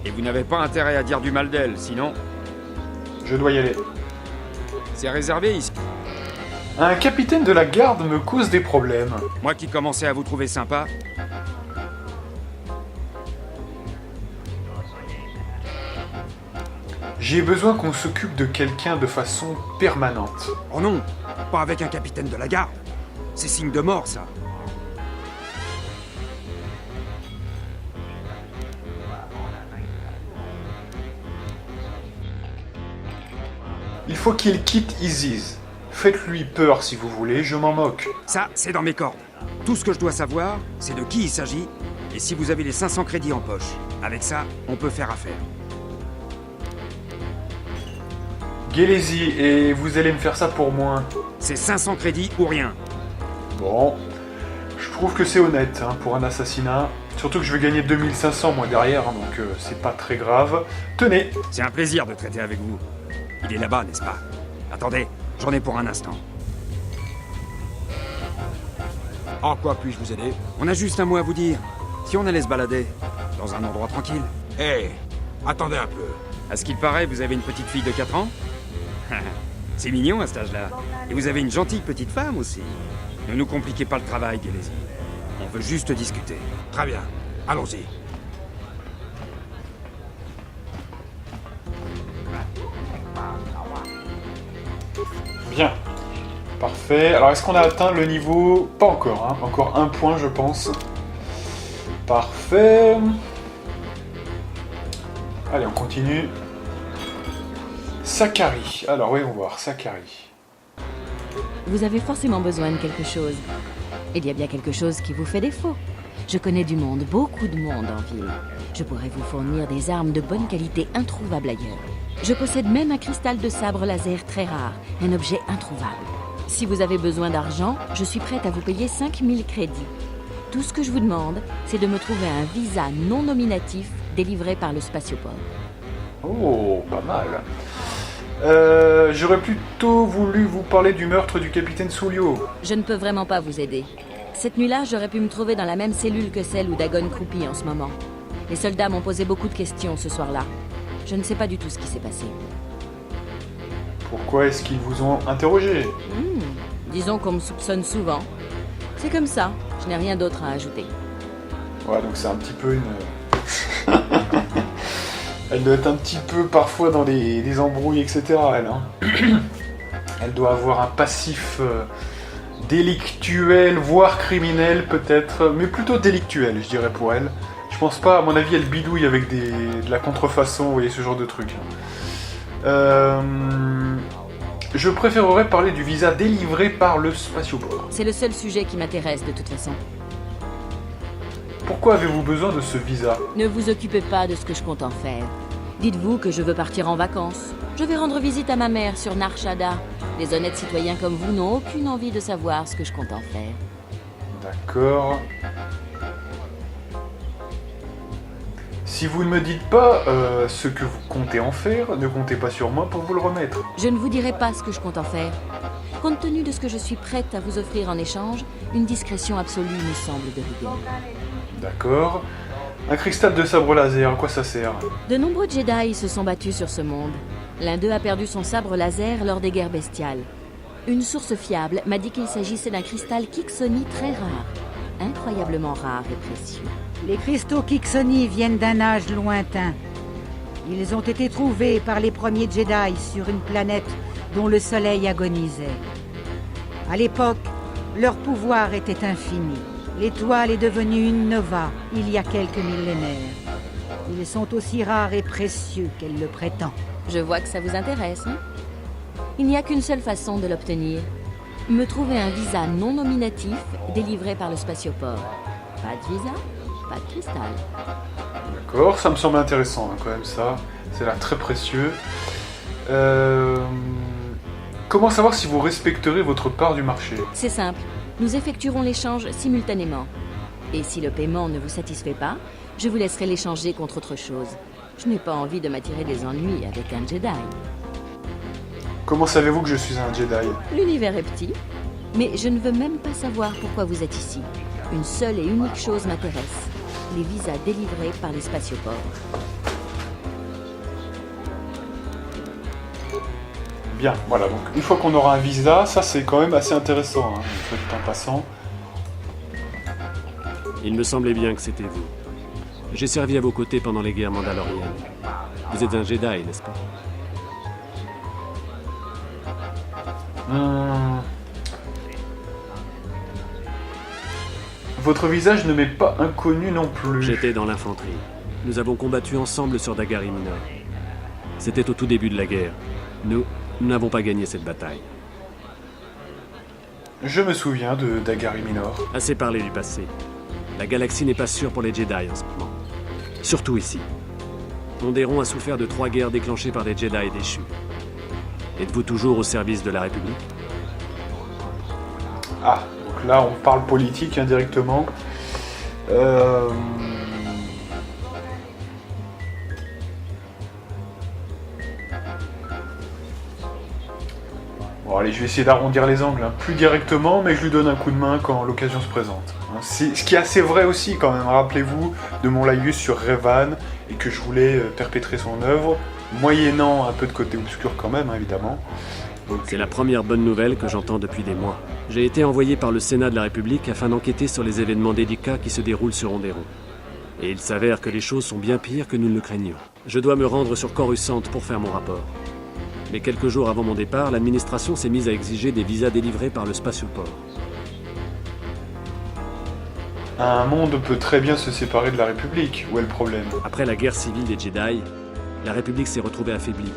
Et vous n'avez pas intérêt à dire du mal d'elle, sinon... Je dois y aller. C'est réservé ici. Un capitaine de la garde me cause des problèmes. Moi qui commençais à vous trouver sympa. J'ai besoin qu'on s'occupe de quelqu'un de façon permanente. Oh non, pas avec un capitaine de la garde. C'est signe de mort, ça. Il faut qu'il quitte Isis. Faites-lui peur si vous voulez, je m'en moque. Ça, c'est dans mes cordes. Tout ce que je dois savoir, c'est de qui il s'agit et si vous avez les 500 crédits en poche. Avec ça, on peut faire affaire. Gélésy, et vous allez me faire ça pour moins. C'est 500 crédits ou rien. Bon, je trouve que c'est honnête hein, pour un assassinat. Surtout que je vais gagner 2500 moi derrière, hein, donc c'est pas très grave. Tenez. C'est un plaisir de traiter avec vous. Il est là-bas, n'est-ce pas? Attendez, j'en ai pour un instant. En quoi puis-je vous aider? On a juste un mot à vous dire. Si on allait se balader, dans un endroit tranquille. Hé, attendez un peu. À ce qu'il paraît, vous avez une petite fille de 4 ans? C'est mignon à cet âge-là. Et vous avez une gentille petite femme aussi. Ne nous compliquez pas le travail, Gélésy. On veut juste discuter. Très bien, allons-y. Bien. Parfait. Alors, est-ce qu'on a atteint le niveau... Pas encore, hein. Encore un point, je pense. Parfait. Allez, on continue. Sakari. Alors, voyons voir. Sakari. Vous avez forcément besoin de quelque chose. Il y a bien quelque chose qui vous fait défaut. Je connais du monde, beaucoup de monde en ville. Je pourrais vous fournir des armes de bonne qualité introuvables ailleurs. Je possède même un cristal de sabre laser très rare, un objet introuvable. Si vous avez besoin d'argent, je suis prête à vous payer 5000 crédits. Tout ce que je vous demande, c'est de me trouver un visa non nominatif délivré par le spatioport. Oh, pas mal. J'aurais plutôt voulu vous parler du meurtre du capitaine Soulio. Je ne peux vraiment pas vous aider. Cette nuit-là, j'aurais pu me trouver dans la même cellule que celle où Dagon croupit en ce moment. Les soldats m'ont posé beaucoup de questions ce soir-là. Je ne sais pas du tout ce qui s'est passé. Pourquoi est-ce qu'ils vous ont interrogé? Disons qu'on me soupçonne souvent. C'est comme ça, je n'ai rien d'autre à ajouter. Ouais, donc c'est un petit peu une... Elle doit être un petit peu parfois dans des embrouilles, etc. Elle, hein. Elle doit avoir un passif délictuel, voire criminel peut-être, mais plutôt délictuel, je dirais pour elle. Je pense pas, à mon avis, elle bidouille avec de la contrefaçon, vous voyez, ce genre de truc. Je préférerais parler du visa délivré par le spatioport. C'est le seul sujet qui m'intéresse de toute façon. Pourquoi avez-vous besoin de ce visa? Ne vous occupez pas de ce que je compte en faire. Dites-vous que je veux partir en vacances. Je vais rendre visite à ma mère sur Nar Shaddaa. Les honnêtes citoyens comme vous n'ont aucune envie de savoir ce que je compte en faire. D'accord. Si vous ne me dites pas ce que vous comptez en faire, ne comptez pas sur moi pour vous le remettre. Je ne vous dirai pas ce que je compte en faire. Compte tenu de ce que je suis prête à vous offrir en échange, une discrétion absolue me semble de rigueur. D'accord. Un cristal de sabre laser, à quoi ça sert? De nombreux Jedi se sont battus sur ce monde. L'un d'eux a perdu son sabre laser lors des guerres bestiales. Une source fiable m'a dit qu'il s'agissait d'un cristal Kixoni très rare. Incroyablement rare et précieux. Les cristaux Kixoni viennent d'un âge lointain. Ils ont été trouvés par les premiers Jedi sur une planète dont le soleil agonisait. À l'époque, leur pouvoir était infini. L'étoile est devenue une nova il y a quelques millénaires. Ils sont aussi rares et précieux qu'elle le prétend. Je vois que ça vous intéresse, hein? Il n'y a qu'une seule façon de l'obtenir. Me trouver un visa non nominatif délivré par le spatioport. Pas de visa, pas de cristal. D'accord, ça me semble intéressant hein, quand même ça. C'est là très précieux. Comment savoir si vous respecterez votre part du marché? C'est simple. Nous effectuerons l'échange simultanément. Et si le paiement ne vous satisfait pas, je vous laisserai l'échanger contre autre chose. Je n'ai pas envie de m'attirer des ennuis avec un Jedi. Comment savez-vous que je suis un Jedi? L'univers est petit, mais je ne veux même pas savoir pourquoi vous êtes ici. Une seule et unique chose m'intéresse. Les visas délivrés par les spatioports. Bien, voilà, donc une fois qu'on aura un visa, ça c'est quand même assez intéressant, hein, tout en passant. Il me semblait bien que c'était vous. J'ai servi à vos côtés pendant les guerres mandaloriennes. Vous êtes un Jedi, n'est-ce pas? Votre visage ne m'est pas inconnu non plus. J'étais dans l'infanterie. Nous avons combattu ensemble sur Dagari Minor. C'était au tout début de la guerre. Nous n'avons pas gagné cette bataille. Je me souviens de Dagari Minor. Assez parlé du passé. La galaxie n'est pas sûre pour les Jedi en ce moment. Surtout ici. Onderon a souffert de 3 guerres déclenchées par des Jedi déchus. Êtes-vous toujours au service de la République? Ah, donc là on parle politique indirectement. Bon allez, je vais essayer d'arrondir les angles, hein. Plus directement, mais je lui donne un coup de main quand l'occasion se présente. Hein. C'est ce qui est assez vrai aussi quand même, rappelez-vous de mon laïus sur Revan, et que je voulais perpétrer son œuvre, moyennant un peu de côté obscur quand même, hein, évidemment. C'est la première bonne nouvelle que j'entends depuis des mois. J'ai été envoyé par le Sénat de la République afin d'enquêter sur les événements délicats qui se déroulent sur Onderon. Et il s'avère que les choses sont bien pires que nous ne le craignions. Je dois me rendre sur Coruscant pour faire mon rapport. Mais quelques jours avant mon départ, l'administration s'est mise à exiger des visas délivrés par le spatioport. Un monde peut très bien se séparer de la République. Où est le problème? Après la guerre civile des Jedi, la République s'est retrouvée affaiblie.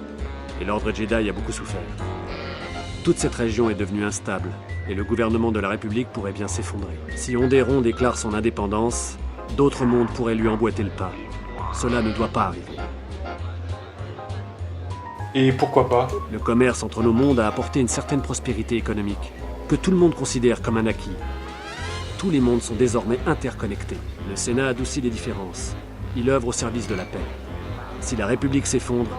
Et l'ordre Jedi a beaucoup souffert. Toute cette région est devenue instable, et le gouvernement de la République pourrait bien s'effondrer. Si Onderon déclare son indépendance, d'autres mondes pourraient lui emboîter le pas. Cela ne doit pas arriver. Et pourquoi pas? Le commerce entre nos mondes a apporté une certaine prospérité économique, que tout le monde considère comme un acquis. Tous les mondes sont désormais interconnectés. Le Sénat adoucit les différences. Il œuvre au service de la paix. Si la République s'effondre,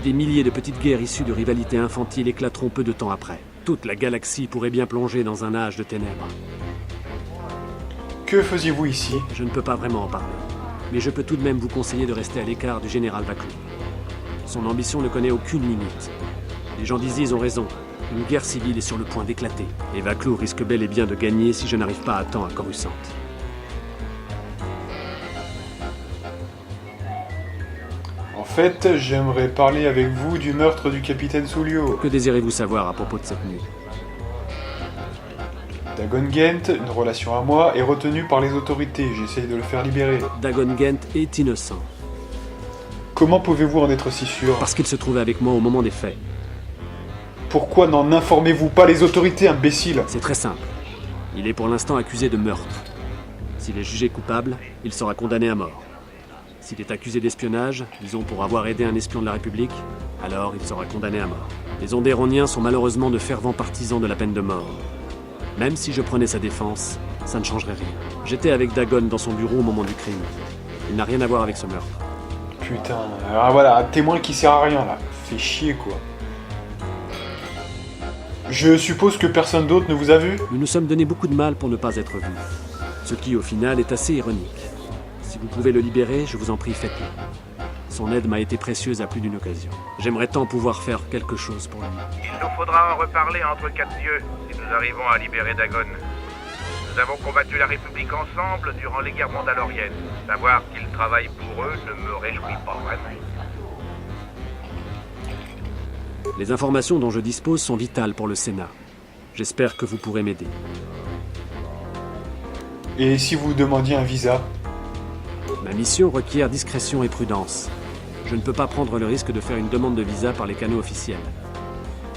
des milliers de petites guerres issues de rivalités infantiles éclateront peu de temps après. Toute la galaxie pourrait bien plonger dans un âge de ténèbres. Que faisiez-vous ici? Je ne peux pas vraiment en parler, mais je peux tout de même vous conseiller de rester à l'écart du général Vaklou. Son ambition ne connaît aucune limite. Les gens d'Iziz ont raison. Une guerre civile est sur le point d'éclater. Et Vaklou risque bel et bien de gagner si je n'arrive pas à temps à Coruscant. En fait, j'aimerais parler avec vous du meurtre du capitaine Sulio. Que désirez-vous savoir à propos de cette nuit? Dagon Gent, une relation à moi, est retenu par les autorités. J'essaye de le faire libérer. Dagon Gent est innocent. Comment pouvez-vous en être si sûr? Parce qu'il se trouvait avec moi au moment des faits. Pourquoi n'en informez-vous pas les autorités, imbécile? C'est très simple. Il est pour l'instant accusé de meurtre. S'il est jugé coupable, il sera condamné à mort. S'il est accusé d'espionnage, disons pour avoir aidé un espion de la République, alors il sera condamné à mort. Les Ondéroniens sont malheureusement de fervents partisans de la peine de mort. Même si je prenais sa défense, ça ne changerait rien. J'étais avec Dagon dans son bureau au moment du crime. Il n'a rien à voir avec ce meurtre. Putain, alors voilà, un témoin qui sert à rien là. Fait chier quoi. Je suppose que personne d'autre ne vous a vu? Nous nous sommes donné beaucoup de mal pour ne pas être vus. Ce qui, au final, est assez ironique. Si vous pouvez le libérer, je vous en prie, faites-le. Son aide m'a été précieuse à plus d'une occasion. J'aimerais tant pouvoir faire quelque chose pour lui. Il nous faudra en reparler entre quatre yeux si nous arrivons à libérer Dagon. Nous avons combattu la République ensemble durant les guerres mandaloriennes. Savoir qu'il travaille pour eux ne me réjouit pas vraiment. Les informations dont je dispose sont vitales pour le Sénat. J'espère que vous pourrez m'aider. Et si vous demandiez un visa? Ma mission requiert discrétion et prudence. Je ne peux pas prendre le risque de faire une demande de visa par les canaux officiels.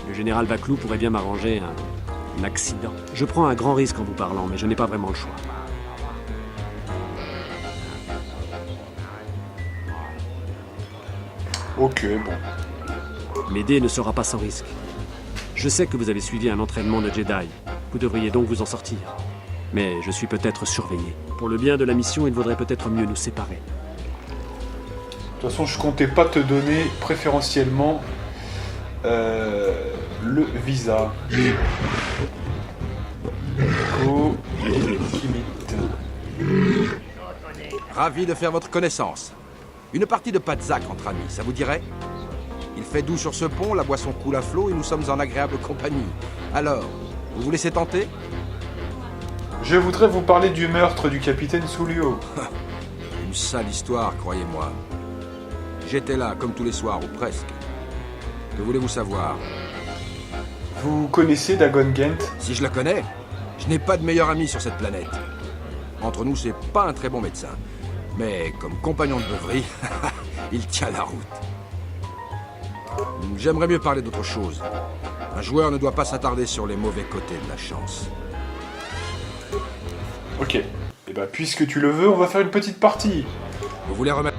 Le général Vaclou pourrait bien m'arranger un accident. Je prends un grand risque en vous parlant, mais je n'ai pas vraiment le choix. Ok, bon. M'aider ne sera pas sans risque. Je sais que vous avez suivi un entraînement de Jedi. Vous devriez donc vous en sortir. Mais je suis peut-être surveillé. Pour le bien de la mission, il vaudrait peut-être mieux nous séparer. De toute façon, je comptais pas te donner préférentiellement le visa. Go limite. Ravi de faire votre connaissance. Une partie de Patzak entre amis, ça vous dirait? Il fait doux sur ce pont, la boisson coule à flot et nous sommes en agréable compagnie. Alors, vous vous laissez tenter? Je voudrais vous parler du meurtre du capitaine Sulio. Une sale histoire, croyez-moi. J'étais là, comme tous les soirs, ou presque. Que voulez-vous savoir? Vous connaissez Dagon Gent? Si je le connais, je n'ai pas de meilleur ami sur cette planète. Entre nous, c'est pas un très bon médecin. Mais comme compagnon de beuverie, il tient la route. J'aimerais mieux parler d'autre chose. Un joueur ne doit pas s'attarder sur les mauvais côtés de la chance. Ok. Et bah, puisque tu le veux, on va faire une petite partie. Vous voulez remettre...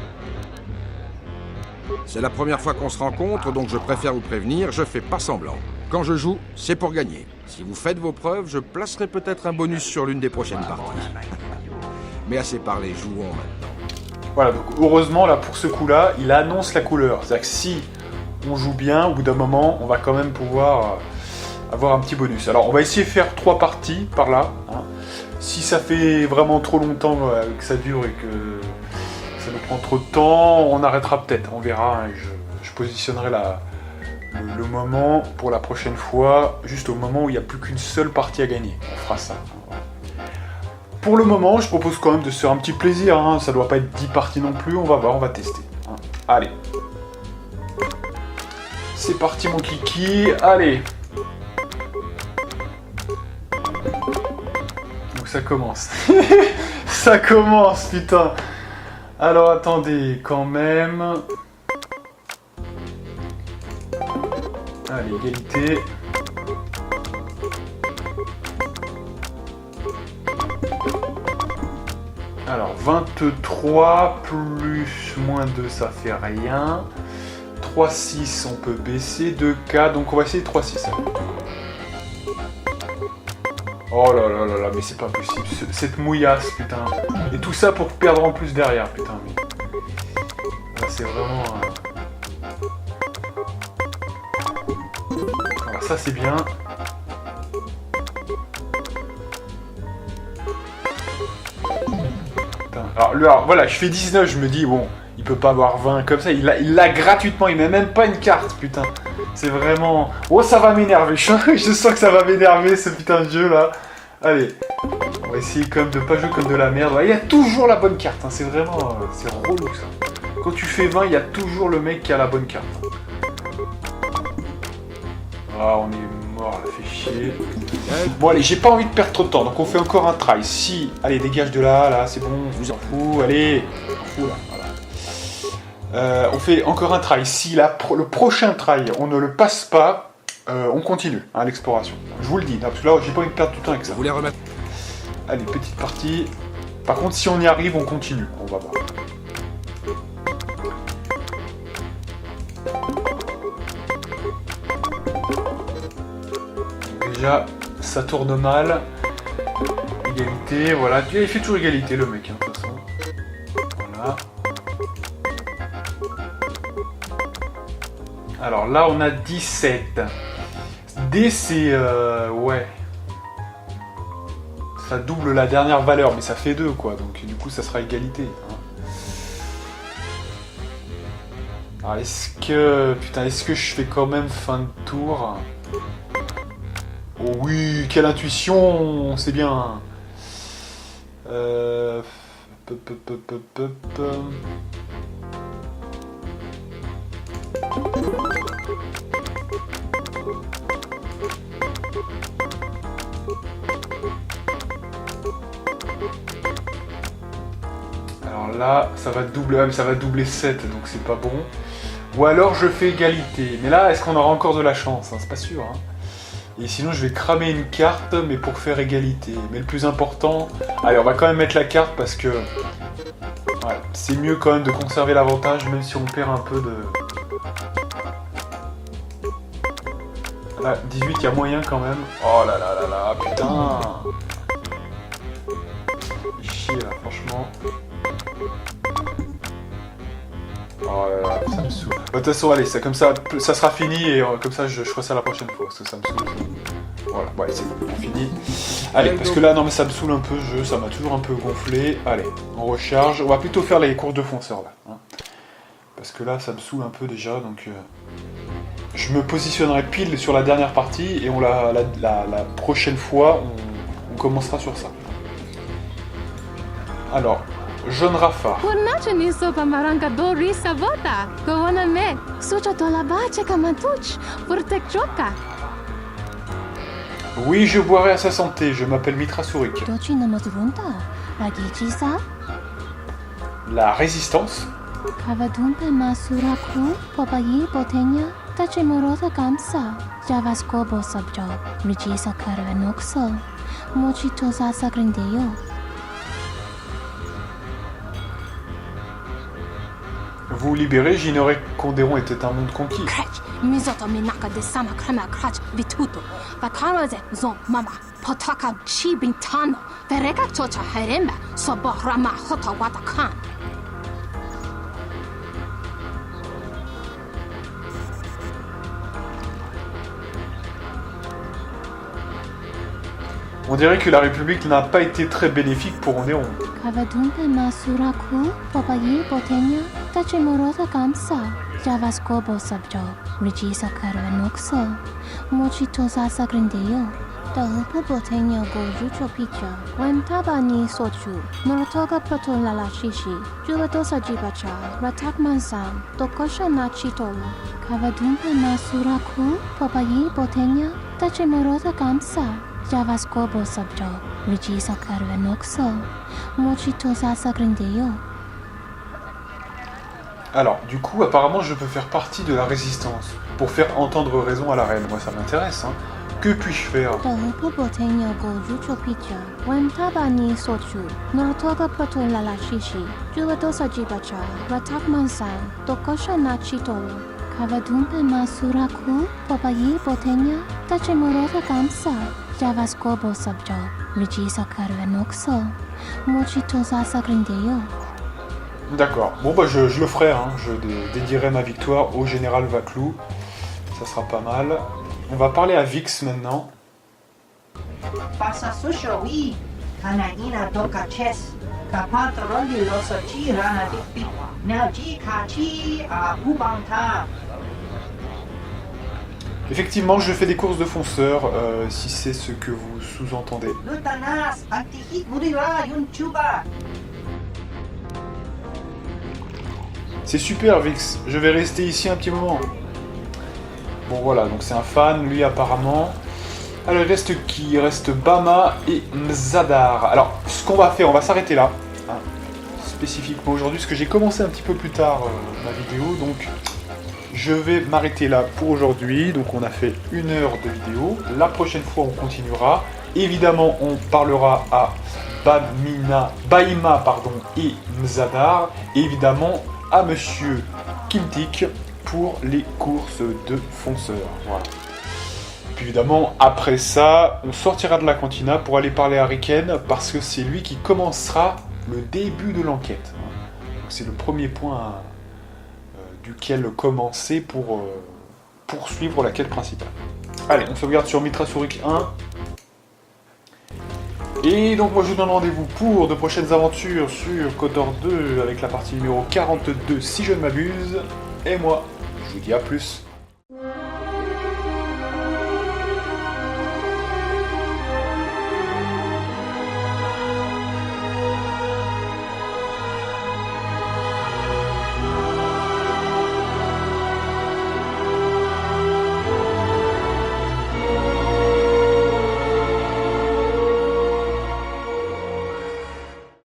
C'est la première fois qu'on se rencontre, donc je préfère vous prévenir, je fais pas semblant. Quand je joue, c'est pour gagner. Si vous faites vos preuves, je placerai peut-être un bonus sur l'une des prochaines parties. Mais assez parlé, jouons maintenant. Voilà, donc heureusement, là, pour ce coup-là, il annonce la couleur. C'est-à-dire que si on joue bien, au bout d'un moment, on va quand même pouvoir avoir un petit bonus. Alors, on va essayer de faire 3 parties par là. Hein. Si ça fait vraiment trop longtemps que ça dure et que ça nous prend trop de temps, on arrêtera peut-être. On verra. Hein, je positionnerai le moment pour la prochaine fois, juste au moment où il n'y a plus qu'une seule partie à gagner. On fera ça. Voilà. Pour le moment, je propose quand même de se faire un petit plaisir. Hein. Ça doit pas être 10 parties non plus. On va voir, on va tester. Hein. Allez. C'est parti mon kiki. Allez. Donc ça commence. Ça commence, putain. Alors attendez, quand même. Allez, égalité. Alors, 23 plus moins 2, ça fait rien. 3-6, on peut baisser. 2K, donc on va essayer 3-6. Oh là là là là, mais c'est pas possible. Cette mouillasse, putain. Et tout ça pour perdre en plus derrière, putain. Mais... Là, c'est vraiment... Alors ça, c'est bien. Alors voilà, je fais 19, je me dis, bon, il peut pas avoir 20 comme ça, il l'a gratuitement, il met même pas une carte, putain. C'est vraiment... Oh, ça va m'énerver, je sens que ça va m'énerver, ce putain de jeu, là. Allez, on va essayer quand même de pas jouer comme de la merde. Ouais, il y a toujours la bonne carte, hein. C'est vraiment... c'est relou, ça. Quand tu fais 20, il y a toujours le mec qui a la bonne carte. Ah, on est mort, là, fait chier. Bon, allez, j'ai pas envie de perdre trop de temps, donc on fait encore un try. Si, allez, dégage de là, c'est bon, je vous en fous, allez, je m'en fous, là, On fait encore un try. Si le prochain try, on ne le passe pas, on continue hein, l'exploration. Je vous le dis, hein, parce que là, j'ai pas envie de perdre du temps avec ça. Vous les remettre. Allez, petite partie. Par contre, si on y arrive, on continue. On va voir. Déjà, ça tourne mal. Égalité, voilà. Il fait toujours égalité, le mec, hein, de toute façon. Voilà. Alors là, on a 17. D, c'est... ouais. Ça double la dernière valeur, mais ça fait 2, quoi. Donc, du coup, ça sera égalité. Hein. Alors, est-ce que... Putain, est-ce que je fais quand même fin de tour? Oh oui, quelle intuition! C'est bien. Alors là, ça va doubler 7, donc c'est pas bon. Ou alors je fais égalité. Mais là, est-ce qu'on aura encore de la chance hein? C'est pas sûr. Hein. Et sinon, je vais cramer une carte, mais pour faire égalité. Mais le plus important... Allez, on va quand même mettre la carte parce que... Ouais, c'est mieux quand même de conserver l'avantage, même si on perd un peu de... Là, 18, il y a moyen quand même. Oh là là là là, putain. Chier là, franchement. Oh là là, ça me saoule. De toute façon, allez, ça, comme ça sera fini et comme ça je ferai ça la prochaine fois parce que ça me saoule. Voilà, ouais, c'est bon, on finit. Allez, parce que là, non mais ça me saoule un peu, ça m'a toujours un peu gonflé. Allez, on recharge. On va plutôt faire les courses de fonceurs là. Hein. Parce que là, ça me saoule un peu déjà, donc... Je me positionnerai pile sur la dernière partie et la prochaine fois, on commencera sur ça. Alors... Jeune Rafa. Oui, je boirai à sa santé. Je m'appelle Mitra Surik. La résistance. Vous libérez, j'ignorais qu'Ondéron était un monde conquis. On dirait que la République n'a pas été très bénéfique pour Ondéron. Alors, du coup, apparemment, je peux faire partie de la résistance, pour faire entendre raison à la reine. Moi, ça m'intéresse, hein. Que puis-je faire? D'accord. Bon bah je le ferai, hein. Je dédierai ma victoire au général Vaclou. Ça sera pas mal. On va parler à Vix maintenant. Effectivement, je fais des courses de fonceurs, si c'est ce que vous sous-entendez. C'est super, Vix. Je vais rester ici un petit moment. Bon, voilà, donc c'est un fan, lui, apparemment. Alors, il reste qui? Il reste Bama et Mzadar. Alors, ce qu'on va faire, on va s'arrêter là. Hein. spécifiquement aujourd'hui, parce que j'ai commencé un petit peu plus tard ma vidéo, donc je vais m'arrêter là pour aujourd'hui. Donc on a fait 1 heure de vidéo. La prochaine fois on continuera. Évidemment on parlera à Baima et Mzadar. Et évidemment à Monsieur Kintik pour les courses de fonceurs. Voilà. Puis évidemment après ça on sortira de la cantina pour aller parler à Riken, parce que c'est lui qui commencera le début de l'enquête. C'est le premier point duquel commencer pour poursuivre la quête principale. Allez, on sauvegarde sur Mitra Surik 1. Et donc moi je vous donne rendez-vous pour de prochaines aventures sur KOTOR 2 avec la partie numéro 42 si je ne m'abuse. Et moi, je vous dis à plus.